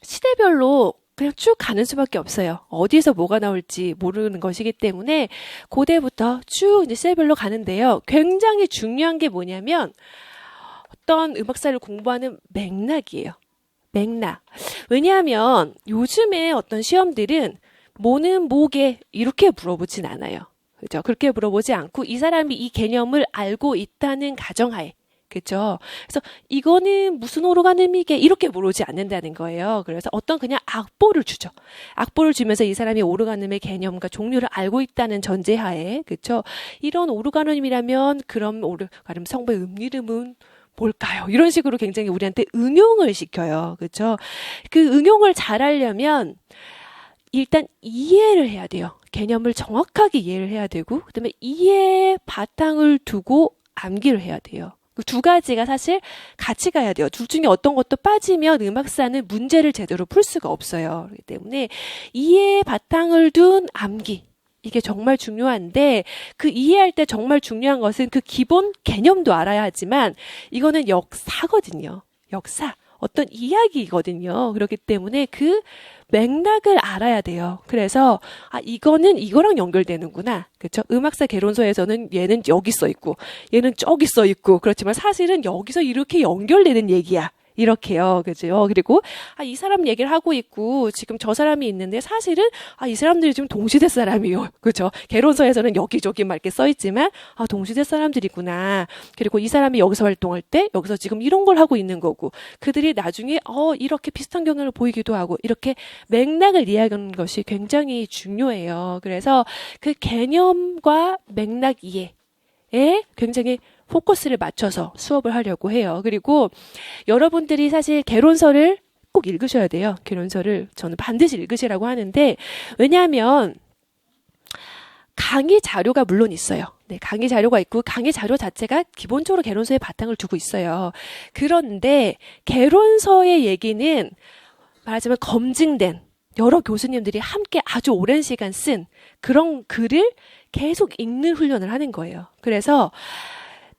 시대별로 그냥 쭉 가는 수밖에 없어요. 어디에서 뭐가 나올지 모르는 것이기 때문에 고대부터 쭉 이제 시대별로 가는데요. 굉장히 중요한 게 뭐냐면 어떤 음악사를 공부하는 맥락이에요. 맥락. 왜냐하면 요즘에 어떤 시험들은 뭐는 뭐게 이렇게 물어보진 않아요. 그죠? 그렇게 물어보지 않고 이 사람이 이 개념을 알고 있다는 가정하에. 그죠? 그래서 이거는 무슨 오르가즘이게 이렇게 물어보지 않는다는 거예요. 그래서 어떤 그냥 악보를 주죠. 악보를 주면서 이 사람이 오르가즘의 개념과 종류를 알고 있다는 전제하에. 그죠? 이런 오르가즘이라면 그럼 오르가즘 성분의 음이름은 뭘까요? 이런 식으로 굉장히 우리한테 응용을 시켜요. 그렇죠? 그 응용을 잘하려면 일단 이해를 해야 돼요. 개념을 정확하게 이해를 해야 되고 그다음에 이해의 바탕을 두고 암기를 해야 돼요. 그 두 가지가 사실 같이 가야 돼요. 둘 중에 어떤 것도 빠지면 음악사는 문제를 제대로 풀 수가 없어요. 그렇기 때문에 이해의 바탕을 둔 암기. 이게 정말 중요한데 그 이해할 때 정말 중요한 것은 그 기본 개념도 알아야 하지만 이거는 역사거든요. 역사. 어떤 이야기거든요. 그렇기 때문에 그 맥락을 알아야 돼요. 그래서 이거는 이거랑 연결되는구나. 그렇죠? 음악사 개론서에서는 얘는 여기 써 있고 얘는 저기 써 있고 그렇지만 사실은 여기서 이렇게 연결되는 얘기야. 이렇게요. 그죠? 그리고, 이 사람 얘기를 하고 있고, 지금 저 사람이 있는데, 사실은, 이 사람들이 지금 동시대 사람이요. 그죠? 개론서에서는 여기저기 막 이렇게 써있지만, 동시대 사람들이구나. 그리고 이 사람이 여기서 활동할 때, 여기서 지금 이런 걸 하고 있는 거고, 그들이 나중에, 이렇게 비슷한 경향을 보이기도 하고, 이렇게 맥락을 이해하는 것이 굉장히 중요해요. 그래서 그 개념과 맥락 이해에 굉장히 포커스를 맞춰서 수업을 하려고 해요. 그리고 여러분들이 사실 개론서를 꼭 읽으셔야 돼요. 개론서를 저는 반드시 읽으시라고 하는데 왜냐하면 강의 자료가 물론 있어요. 네, 강의 자료가 있고 강의 자료 자체가 기본적으로 개론서에 바탕을 두고 있어요. 그런데 개론서의 얘기는 말하자면 검증된 여러 교수님들이 함께 아주 오랜 시간 쓴 그런 글을 계속 읽는 훈련을 하는 거예요. 그래서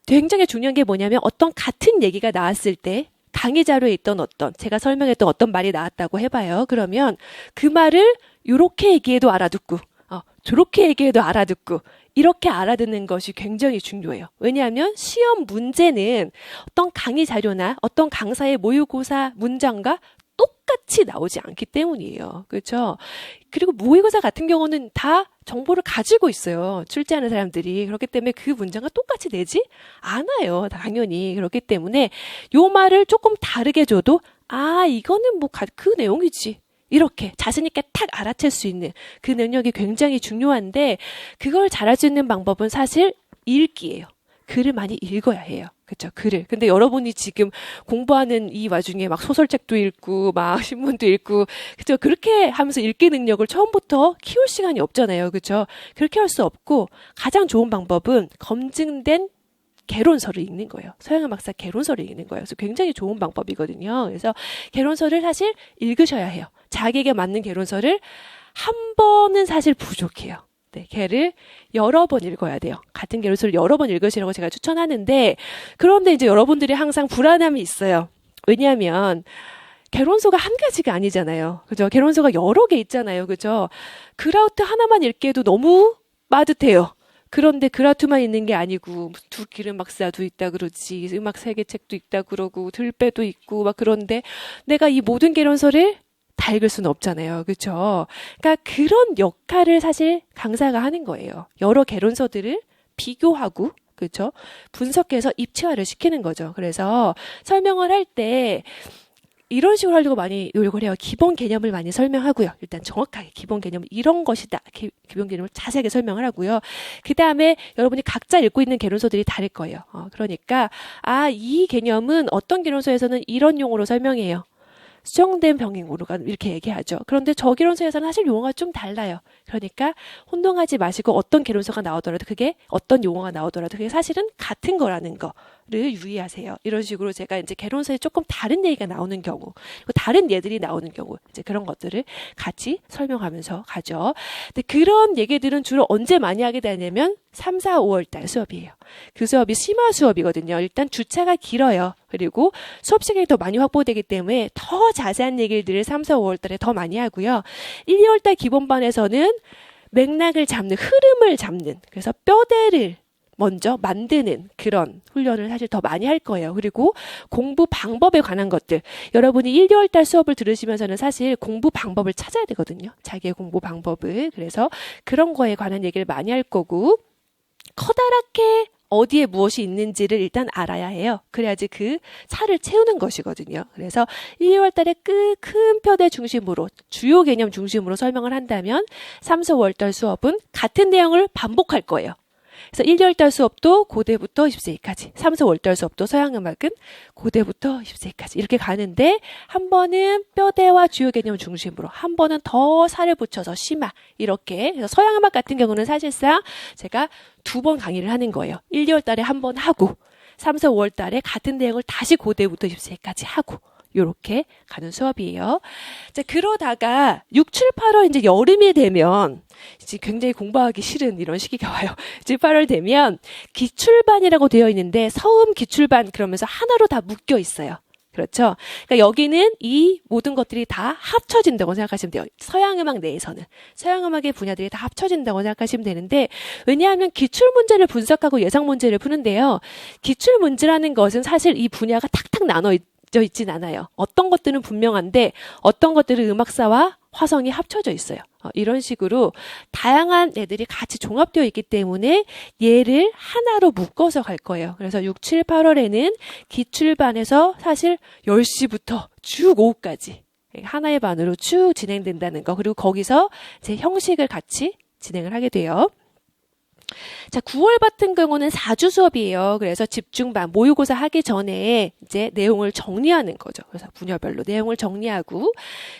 굉장히 중요한 게 뭐냐면 어떤 같은 얘기가 나왔을 때 강의 자료에 있던 제가 설명했던 어떤 말이 나왔다고 해봐요. 그러면 그 말을 이렇게 얘기해도 알아듣고 저렇게 얘기해도 알아듣고 이렇게 알아듣는 것이 굉장히 중요해요. 왜냐하면 시험 문제는 어떤 강의 자료나 어떤 강사의 모의고사 문장과 똑같이 나오지 않기 때문이에요. 그렇죠? 그리고 모의고사 같은 경우는 다 정보를 가지고 있어요. 출제하는 사람들이. 그렇기 때문에 그 문장과 똑같이 내지 않아요. 당연히. 그렇기 때문에 요 말을 조금 다르게 줘도 이거는 뭐 그 내용이지. 이렇게 자신 있게 탁 알아챌 수 있는 그 능력이 굉장히 중요한데 그걸 잘할 수 있는 방법은 사실 읽기예요. 글을 많이 읽어야 해요. 그렇죠? 글을. 근데 여러분이 지금 공부하는 이 와중에 막 소설책도 읽고 막 신문도 읽고 그렇죠? 그렇게 하면서 읽기 능력을 처음부터 키울 시간이 없잖아요. 그렇죠? 그렇게 할 수 없고 가장 좋은 방법은 검증된 개론서를 읽는 거예요. 서양음악사 개론서를 읽는 거예요. 그래서 굉장히 좋은 방법이거든요. 그래서 개론서를 사실 읽으셔야 해요. 자기에게 맞는 개론서를 한 번은 사실 부족해요. 네, 걔를 여러 번 읽어야 돼요. 같은 개론서를 여러 번 읽으시라고 제가 추천하는데 그런데 이제 여러분들이 항상 불안함이 있어요. 왜냐하면 개론서가 한 가지가 아니잖아요. 그죠? 개론서가 여러 개 있잖아요. 그죠? 그라우트 하나만 읽기에도 너무 빠듯해요. 그런데 그라우트만 있는 게 아니고 두 기름 박사도 있다 그러지 음악 세계책도 있다 그러고 들배도 있고 막 그런데 내가 이 모든 개론서를 다 읽을 수는 없잖아요. 그렇죠? 그러니까 그런 역할을 사실 강사가 하는 거예요. 여러 개론서들을 비교하고 그렇죠? 분석해서 입체화를 시키는 거죠. 그래서 설명을 할 때 이런 식으로 하려고 많이 노력을 해요. 기본 개념을 많이 설명하고요. 일단 정확하게 기본 개념 이런 것이다. 기본 개념을 자세하게 설명을 하고요. 그 다음에 여러분이 각자 읽고 있는 개론서들이 다를 거예요. 그러니까 이 개념은 어떤 개론서에서는 이런 용어로 설명해요. 수정된 병행 오르간 이렇게 얘기하죠. 그런데 저 개론서에서는 사실 용어가 좀 달라요. 그러니까 혼동하지 마시고 어떤 개론서가 나오더라도 그게 어떤 용어가 나오더라도 그게 사실은 같은 거라는 거 유의하세요. 이런 식으로 제가 이제 개론서에 조금 다른 얘기가 나오는 경우, 그리고 다른 예들이 나오는 경우, 이제 그런 것들을 같이 설명하면서 가죠. 근데 그런 얘기들은 주로 언제 많이 하게 되냐면 3, 4, 5월 달 수업이에요. 그 수업이 심화 수업이거든요. 일단 주차가 길어요. 그리고 수업 시간이 더 많이 확보되기 때문에 더 자세한 얘기들을 3, 4, 5월 달에 더 많이 하고요. 1, 2월 달 기본반에서는 맥락을 잡는, 흐름을 잡는, 그래서 뼈대를 먼저 만드는 그런 훈련을 사실 더 많이 할 거예요. 그리고 공부 방법에 관한 것들. 여러분이 1, 2월 달 수업을 들으시면서는 사실 공부 방법을 찾아야 되거든요. 자기의 공부 방법을. 그래서 그런 거에 관한 얘기를 많이 할 거고, 커다랗게 어디에 무엇이 있는지를 일단 알아야 해요. 그래야지 그 차를 채우는 것이거든요. 그래서 1, 2월 달에 큰 표대 중심으로, 주요 개념 중심으로 설명을 한다면 3, 4, 5월 달 수업은 같은 내용을 반복할 거예요. 그래서 1, 2월 달 수업도 고대부터 10세기까지, 3, 4, 5월 달 수업도 서양음악은 고대부터 10세기까지 이렇게 가는데, 한 번은 뼈대와 주요 개념 중심으로, 한 번은 더 살을 붙여서 심화, 이렇게. 그래서 서양음악 같은 경우는 사실상 제가 2번 강의를 하는 거예요. 1, 2월 달에 한 번 하고, 3, 4, 5월 달에 같은 내용을 다시 고대부터 10세기까지 하고, 요렇게 가는 수업이에요. 자, 그러다가 6, 7, 8월 이제 여름이 되면 이제 굉장히 공부하기 싫은 이런 시기가 와요. 7, 8월 되면 기출반이라고 되어 있는데 서음 기출반 그러면서 하나로 다 묶여 있어요. 그렇죠? 그러니까 여기는 이 모든 것들이 다 합쳐진다고 생각하시면 돼요. 서양음악 내에서는. 서양음악의 분야들이 다 합쳐진다고 생각하시면 되는데, 왜냐하면 기출문제를 분석하고 예상문제를 푸는데요. 기출문제라는 것은 사실 이 분야가 탁탁 나눠 있진 않아요. 어떤 것들은 분명한데 어떤 것들은 음악사와 화성이 합쳐져 있어요. 이런 식으로 다양한 애들이 같이 종합되어 있기 때문에 얘를 하나로 묶어서 갈 거예요. 그래서 6, 7, 8월에는 기출반에서 사실 10시부터 쭉 오후까지 하나의 반으로 쭉 진행된다는 거. 그리고 거기서 제 형식을 같이 진행을 하게 돼요. 자, 9월 같은 경우는 4주 수업이에요. 그래서 집중반, 모의고사 하기 전에 이제 내용을 정리하는 거죠. 그래서 분야별로 내용을 정리하고,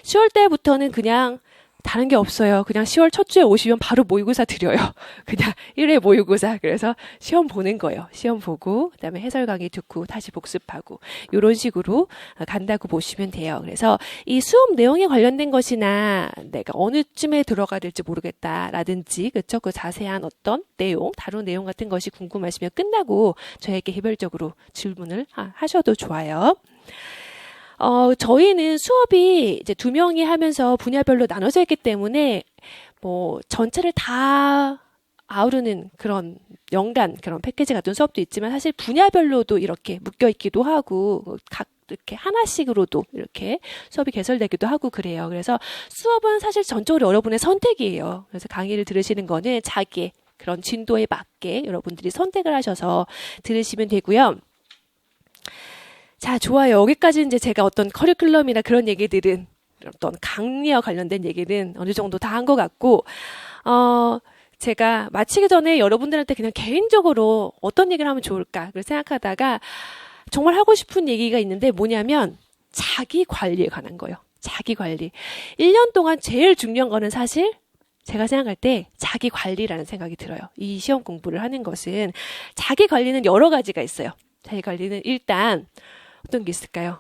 10월 달부터는 그냥 다른 게 없어요. 그냥 10월 첫 주에 오시면 바로 모의고사 드려요. 그냥 1회 모의고사. 그래서 시험 보는 거예요. 시험 보고 그다음에 해설 강의 듣고 다시 복습하고 이런 식으로 간다고 보시면 돼요. 그래서 이 수업 내용에 관련된 것이나 내가 어느쯤에 들어가야 될지 모르겠다라든지 그렇죠? 그 자세한 어떤 내용, 다룬 내용 같은 것이 궁금하시면 끝나고 저에게 개별적으로 질문을 하셔도 좋아요. 저희는 수업이 이제 2명이 하면서 분야별로 나눠져 있기 때문에 뭐 전체를 다 아우르는 그런 연간 그런 패키지 같은 수업도 있지만 사실 분야별로도 이렇게 묶여 있기도 하고 각 이렇게 하나씩으로도 이렇게 수업이 개설되기도 하고 그래요. 그래서 수업은 사실 전적으로 여러분의 선택이에요. 그래서 강의를 들으시는 거는 자기의 그런 진도에 맞게 여러분들이 선택을 하셔서 들으시면 되고요. 자, 좋아요. 여기까지 이제 제가 어떤 커리큘럼이나 그런 얘기들은, 어떤 강의와 관련된 얘기는 어느 정도 다 한 것 같고, 제가 마치기 전에 여러분들한테 그냥 개인적으로 어떤 얘기를 하면 좋을까, 그걸 생각하다가 정말 하고 싶은 얘기가 있는데 뭐냐면, 자기 관리에 관한 거예요. 자기 관리. 1년 동안 제일 중요한 거는 사실, 제가 생각할 때 자기 관리라는 생각이 들어요. 이 시험 공부를 하는 것은 자기 관리는 여러 가지가 있어요. 자기 관리는 일단 어떤 게 있을까요?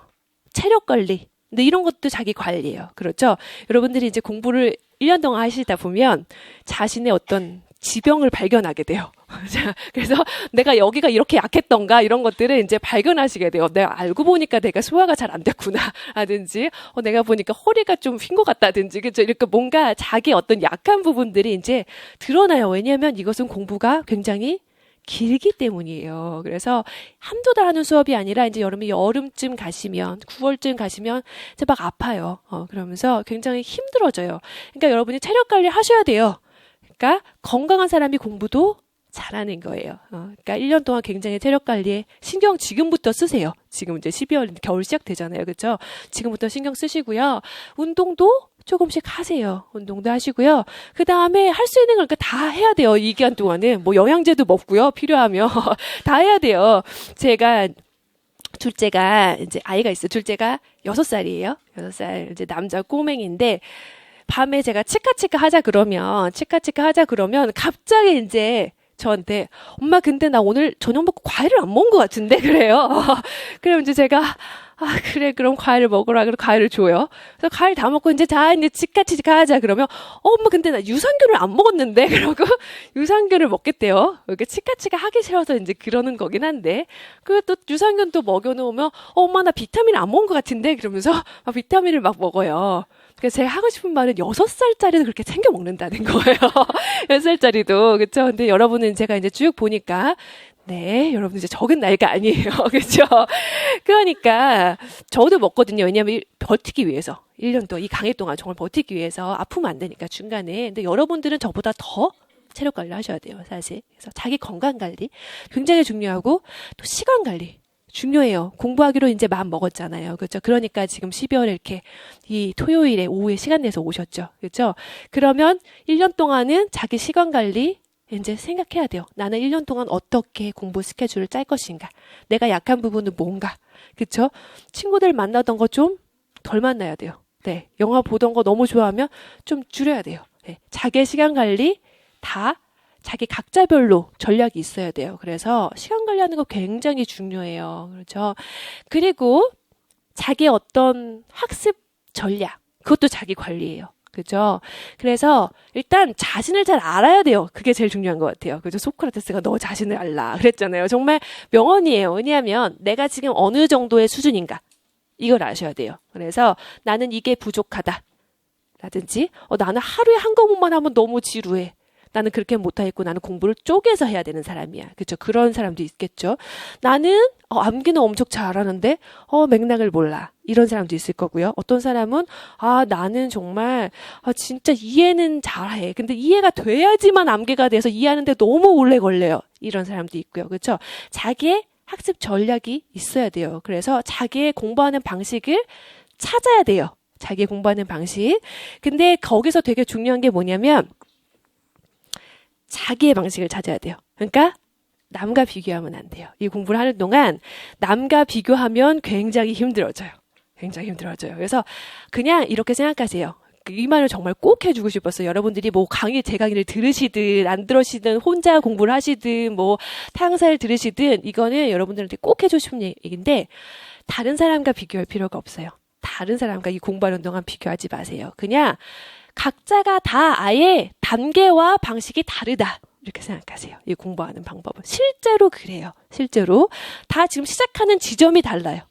체력 관리. 근데 이런 것도 자기 관리예요. 그렇죠? 여러분들이 이제 공부를 1년 동안 하시다 보면 자신의 어떤 지병을 발견하게 돼요. 자, 그래서 내가 여기가 이렇게 약했던가 이런 것들을 이제 발견하시게 돼요. 내가 알고 보니까 내가 소화가 잘 안 됐구나. 라든지, 내가 보니까 허리가 좀 휜 것 같다든지, 그죠? 이렇게 뭔가 자기 어떤 약한 부분들이 이제 드러나요. 왜냐하면 이것은 공부가 굉장히 길기 때문이에요. 그래서 한두 달 하는 수업이 아니라 이제 여름쯤 가시면 9월쯤 가시면 이제 막 아파요. 그러면서 굉장히 힘들어져요. 그러니까 여러분이 체력 관리 하셔야 돼요. 그러니까 건강한 사람이 공부도 잘하는 거예요. 그러니까 1년 동안 굉장히 체력 관리에 신경 지금부터 쓰세요. 지금 이제 12월 겨울 시작되잖아요. 그렇죠? 지금부터 신경 쓰시고요. 운동도 조금씩 하세요. 운동도 하시고요. 그 다음에 할 수 있는 걸 다 해야 돼요. 이 기간 동안은. 뭐 영양제도 먹고요. 필요하면. 다 해야 돼요. 제가 둘째가 이제 아이가 있어요. 둘째가 6살이에요. 6살 이제 남자 꼬맹인데 밤에 제가 치카치카 하자 그러면 갑자기 이제 저한테 엄마 근데 나 오늘 저녁 먹고 과일을 안 먹은 것 같은데 그래요. 그럼 이제 제가 그래 그럼 과일을 먹으라 그래서 과일을 줘요. 그래서 과일 다 먹고 이제 집 같이 가자 그러면 엄마 근데 나 유산균을 안 먹었는데 그러고 유산균을 먹겠대요. 이렇게 치카치카 하기 싫어서 이제 그러는 거긴 한데 그 또 유산균 또 먹여놓으면 엄마 나 비타민 안 먹은 것 같은데 그러면서 비타민을 막 먹어요. 그래서 제가 하고 싶은 말은 6살짜리도 그렇게 챙겨 먹는다는 거예요. 6살짜리도 그렇죠. 근데 여러분은 제가 이제 쭉 보니까 네, 여러분 이제 적은 나이가 아니에요. 그렇죠? 그러니까 저도 먹거든요. 왜냐하면 버티기 위해서 1년 동안 이 강의 동안 정말 버티기 위해서 아프면 안 되니까 중간에. 근데 여러분들은 저보다 더 체력 관리 하셔야 돼요, 사실. 그래서 자기 건강 관리 굉장히 중요하고 또 시간 관리 중요해요. 공부하기로 이제 마음 먹었잖아요. 그렇죠? 그러니까 지금 12월에 이렇게 이 토요일에 오후에 시간 내서 오셨죠. 그렇죠? 그러면 1년 동안은 자기 시간 관리 이제 생각해야 돼요. 나는 1년 동안 어떻게 공부 스케줄을 짤 것인가? 내가 약한 부분은 뭔가? 그쵸? 친구들 만나던 거 좀 덜 만나야 돼요. 네. 영화 보던 거 너무 좋아하면 좀 줄여야 돼요. 네. 자기의 시간 관리 다 자기 각자별로 전략이 있어야 돼요. 그래서 시간 관리하는 거 굉장히 중요해요. 그렇죠? 그리고 자기의 어떤 학습 전략, 그것도 자기 관리예요. 그죠? 그래서 일단 자신을 잘 알아야 돼요. 그게 제일 중요한 것 같아요. 그죠? 소크라테스가 너 자신을 알라 그랬잖아요. 정말 명언이에요. 왜냐하면 내가 지금 어느 정도의 수준인가 이걸 아셔야 돼요. 그래서 나는 이게 부족하다 라든지 나는 하루에 한 과목만 하면 너무 지루해. 나는 그렇게 못하겠고 나는 공부를 쪼개서 해야 되는 사람이야. 그렇죠? 그런 사람도 있겠죠. 나는 암기는 엄청 잘하는데 맥락을 몰라. 이런 사람도 있을 거고요. 어떤 사람은 나는 정말 진짜 이해는 잘해. 근데 이해가 돼야지만 암기가 돼서 이해하는데 너무 오래 걸려요. 이런 사람도 있고요. 그렇죠? 자기의 학습 전략이 있어야 돼요. 그래서 자기의 공부하는 방식을 찾아야 돼요. 자기의 공부하는 방식. 근데 거기서 되게 중요한 게 뭐냐면 자기의 방식을 찾아야 돼요. 그러니까 남과 비교하면 안 돼요. 이 공부를 하는 동안 남과 비교하면 굉장히 힘들어져요. 굉장히 힘들어져요. 그래서 그냥 이렇게 생각하세요. 이 말을 정말 꼭 해주고 싶었어요. 여러분들이 뭐 제 강의를 들으시든 안 들으시든 혼자 공부를 하시든 뭐 타양사를 들으시든 이거는 여러분들한테 꼭 해주고 싶은 얘기인데 다른 사람과 비교할 필요가 없어요. 다른 사람과 이 공부하는 동안 비교하지 마세요. 그냥 각자가 다 아예 단계와 방식이 다르다. 이렇게 생각하세요. 이 공부하는 방법은. 실제로 그래요. 실제로. 다 지금 시작하는 지점이 달라요.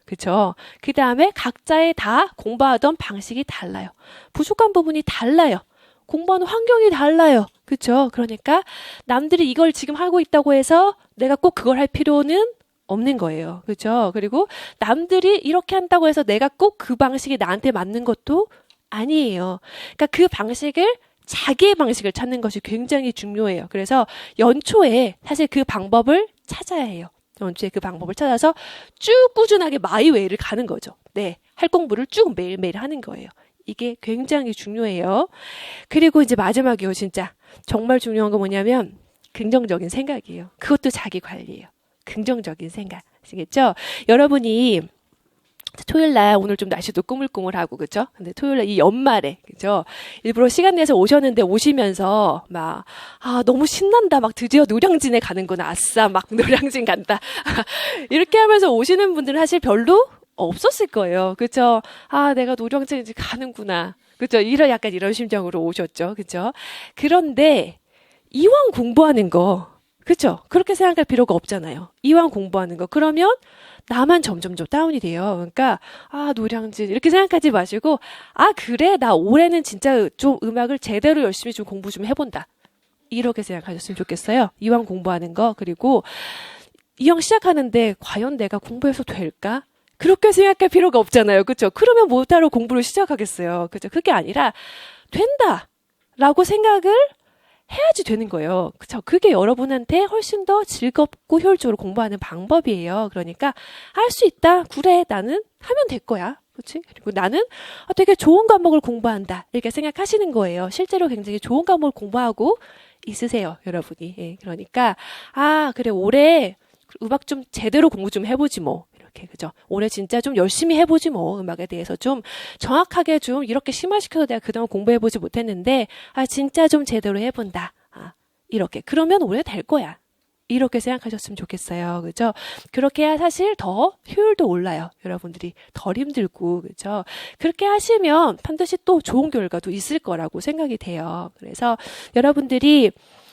그렇죠? 그 다음에 각자의 다 공부하던 방식이 달라요. 부족한 부분이 달라요. 공부하는 환경이 달라요. 그렇죠? 그러니까 남들이 이걸 지금 하고 있다고 해서 내가 꼭 그걸 할 필요는 없는 거예요. 그렇죠? 그리고 남들이 이렇게 한다고 해서 내가 꼭 그 방식이 나한테 맞는 것도 아니에요. 그러니까 그 방식을 자기의 방식을 찾는 것이 굉장히 중요해요. 그래서 연초에 사실 그 방법을 찾아야 해요. 연초에 그 방법을 찾아서 쭉 꾸준하게 마이웨이를 가는 거죠. 네, 할 공부를 쭉 매일매일 하는 거예요. 이게 굉장히 중요해요. 그리고 이제 마지막이요. 진짜 정말 중요한 거 뭐냐면 긍정적인 생각이에요. 그것도 자기 관리예요. 긍정적인 생각. 아시겠죠? 여러분이 토요일 날 오늘 좀 날씨도 꾸물꾸물하고 그죠? 근데 토요일 날 이 연말에 그죠? 일부러 시간 내서 오셨는데 오시면서 막 너무 신난다. 막 드디어 노량진에 가는구나. 아싸 막 노량진 간다. 이렇게 하면서 오시는 분들은 사실 별로 없었을 거예요. 그죠? 내가 노량진 이제 가는구나. 그죠? 약간 이런 심정으로 오셨죠. 그죠? 그런데 이왕 공부하는 거 그죠? 그렇게 생각할 필요가 없잖아요. 이왕 공부하는 거. 그러면 나만 점점 다운이 돼요. 그러니까 노량진 이렇게 생각하지 마시고 그래 나 올해는 진짜 좀 음악을 제대로 열심히 좀 공부 좀 해본다. 이렇게 생각하셨으면 좋겠어요. 이왕 공부하는 거. 그리고 이왕 시작하는데 과연 내가 공부해서 될까? 그렇게 생각할 필요가 없잖아요. 그렇죠? 그러면 뭐하러 공부를 시작하겠어요. 그렇죠? 그게 아니라 된다라고 생각을 해야지 되는 거예요. 그쵸? 그게 여러분한테 훨씬 더 즐겁고 효율적으로 공부하는 방법이에요. 그러니까 할 수 있다. 그래, 나는 하면 될 거야. 그렇지? 그리고 나는 되게 좋은 과목을 공부한다. 이렇게 생각하시는 거예요. 실제로 굉장히 좋은 과목을 공부하고 있으세요, 여러분이. 예, 그러니까 그래 올해 음악 좀 제대로 공부 좀 해보지 뭐. 이렇게 그죠? 올해 진짜 좀 열심히 해보지 뭐. 음악에 대해서 좀 정확하게 좀 이렇게 심화시켜서 내가 그동안 공부해보지 못했는데 진짜 좀 제대로 해본다. 이렇게. 그러면 올해 될 거야. 이렇게 생각하셨으면 좋겠어요. 그죠? 그렇게 해야 사실 더 효율도 올라요. 여러분들이 덜 힘들고, 그죠? 그렇게 하시면 반드시 또 좋은 결과도 있을 거라고 생각이 돼요. 그래서 여러분들이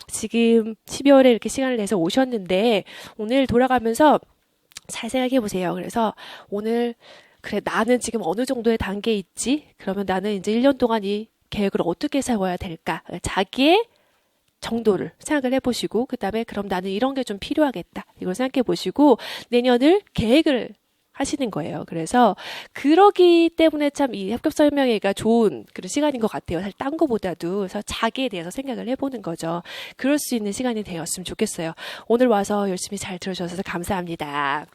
지금 12월에 이렇게 시간을 내서 오셨는데, 오늘 돌아가면서 잘 생각해 보세요. 그래서 오늘, 그래, 나는 지금 어느 정도의 단계에 있지? 그러면 나는 이제 1년 동안 이 계획을 어떻게 세워야 될까? 자기의 정도를 생각을 해보시고, 그 다음에 그럼 나는 이런 게 좀 필요하겠다. 이걸 생각해 보시고, 내년을 계획을 하시는 거예요. 그래서 그러기 때문에 참 이 합격 설명회가 좋은 그런 시간인 것 같아요. 사실 딴 거보다도. 그래서 자기에 대해서 생각을 해보는 거죠. 그럴 수 있는 시간이 되었으면 좋겠어요. 오늘 와서 열심히 잘 들어주셔서 감사합니다.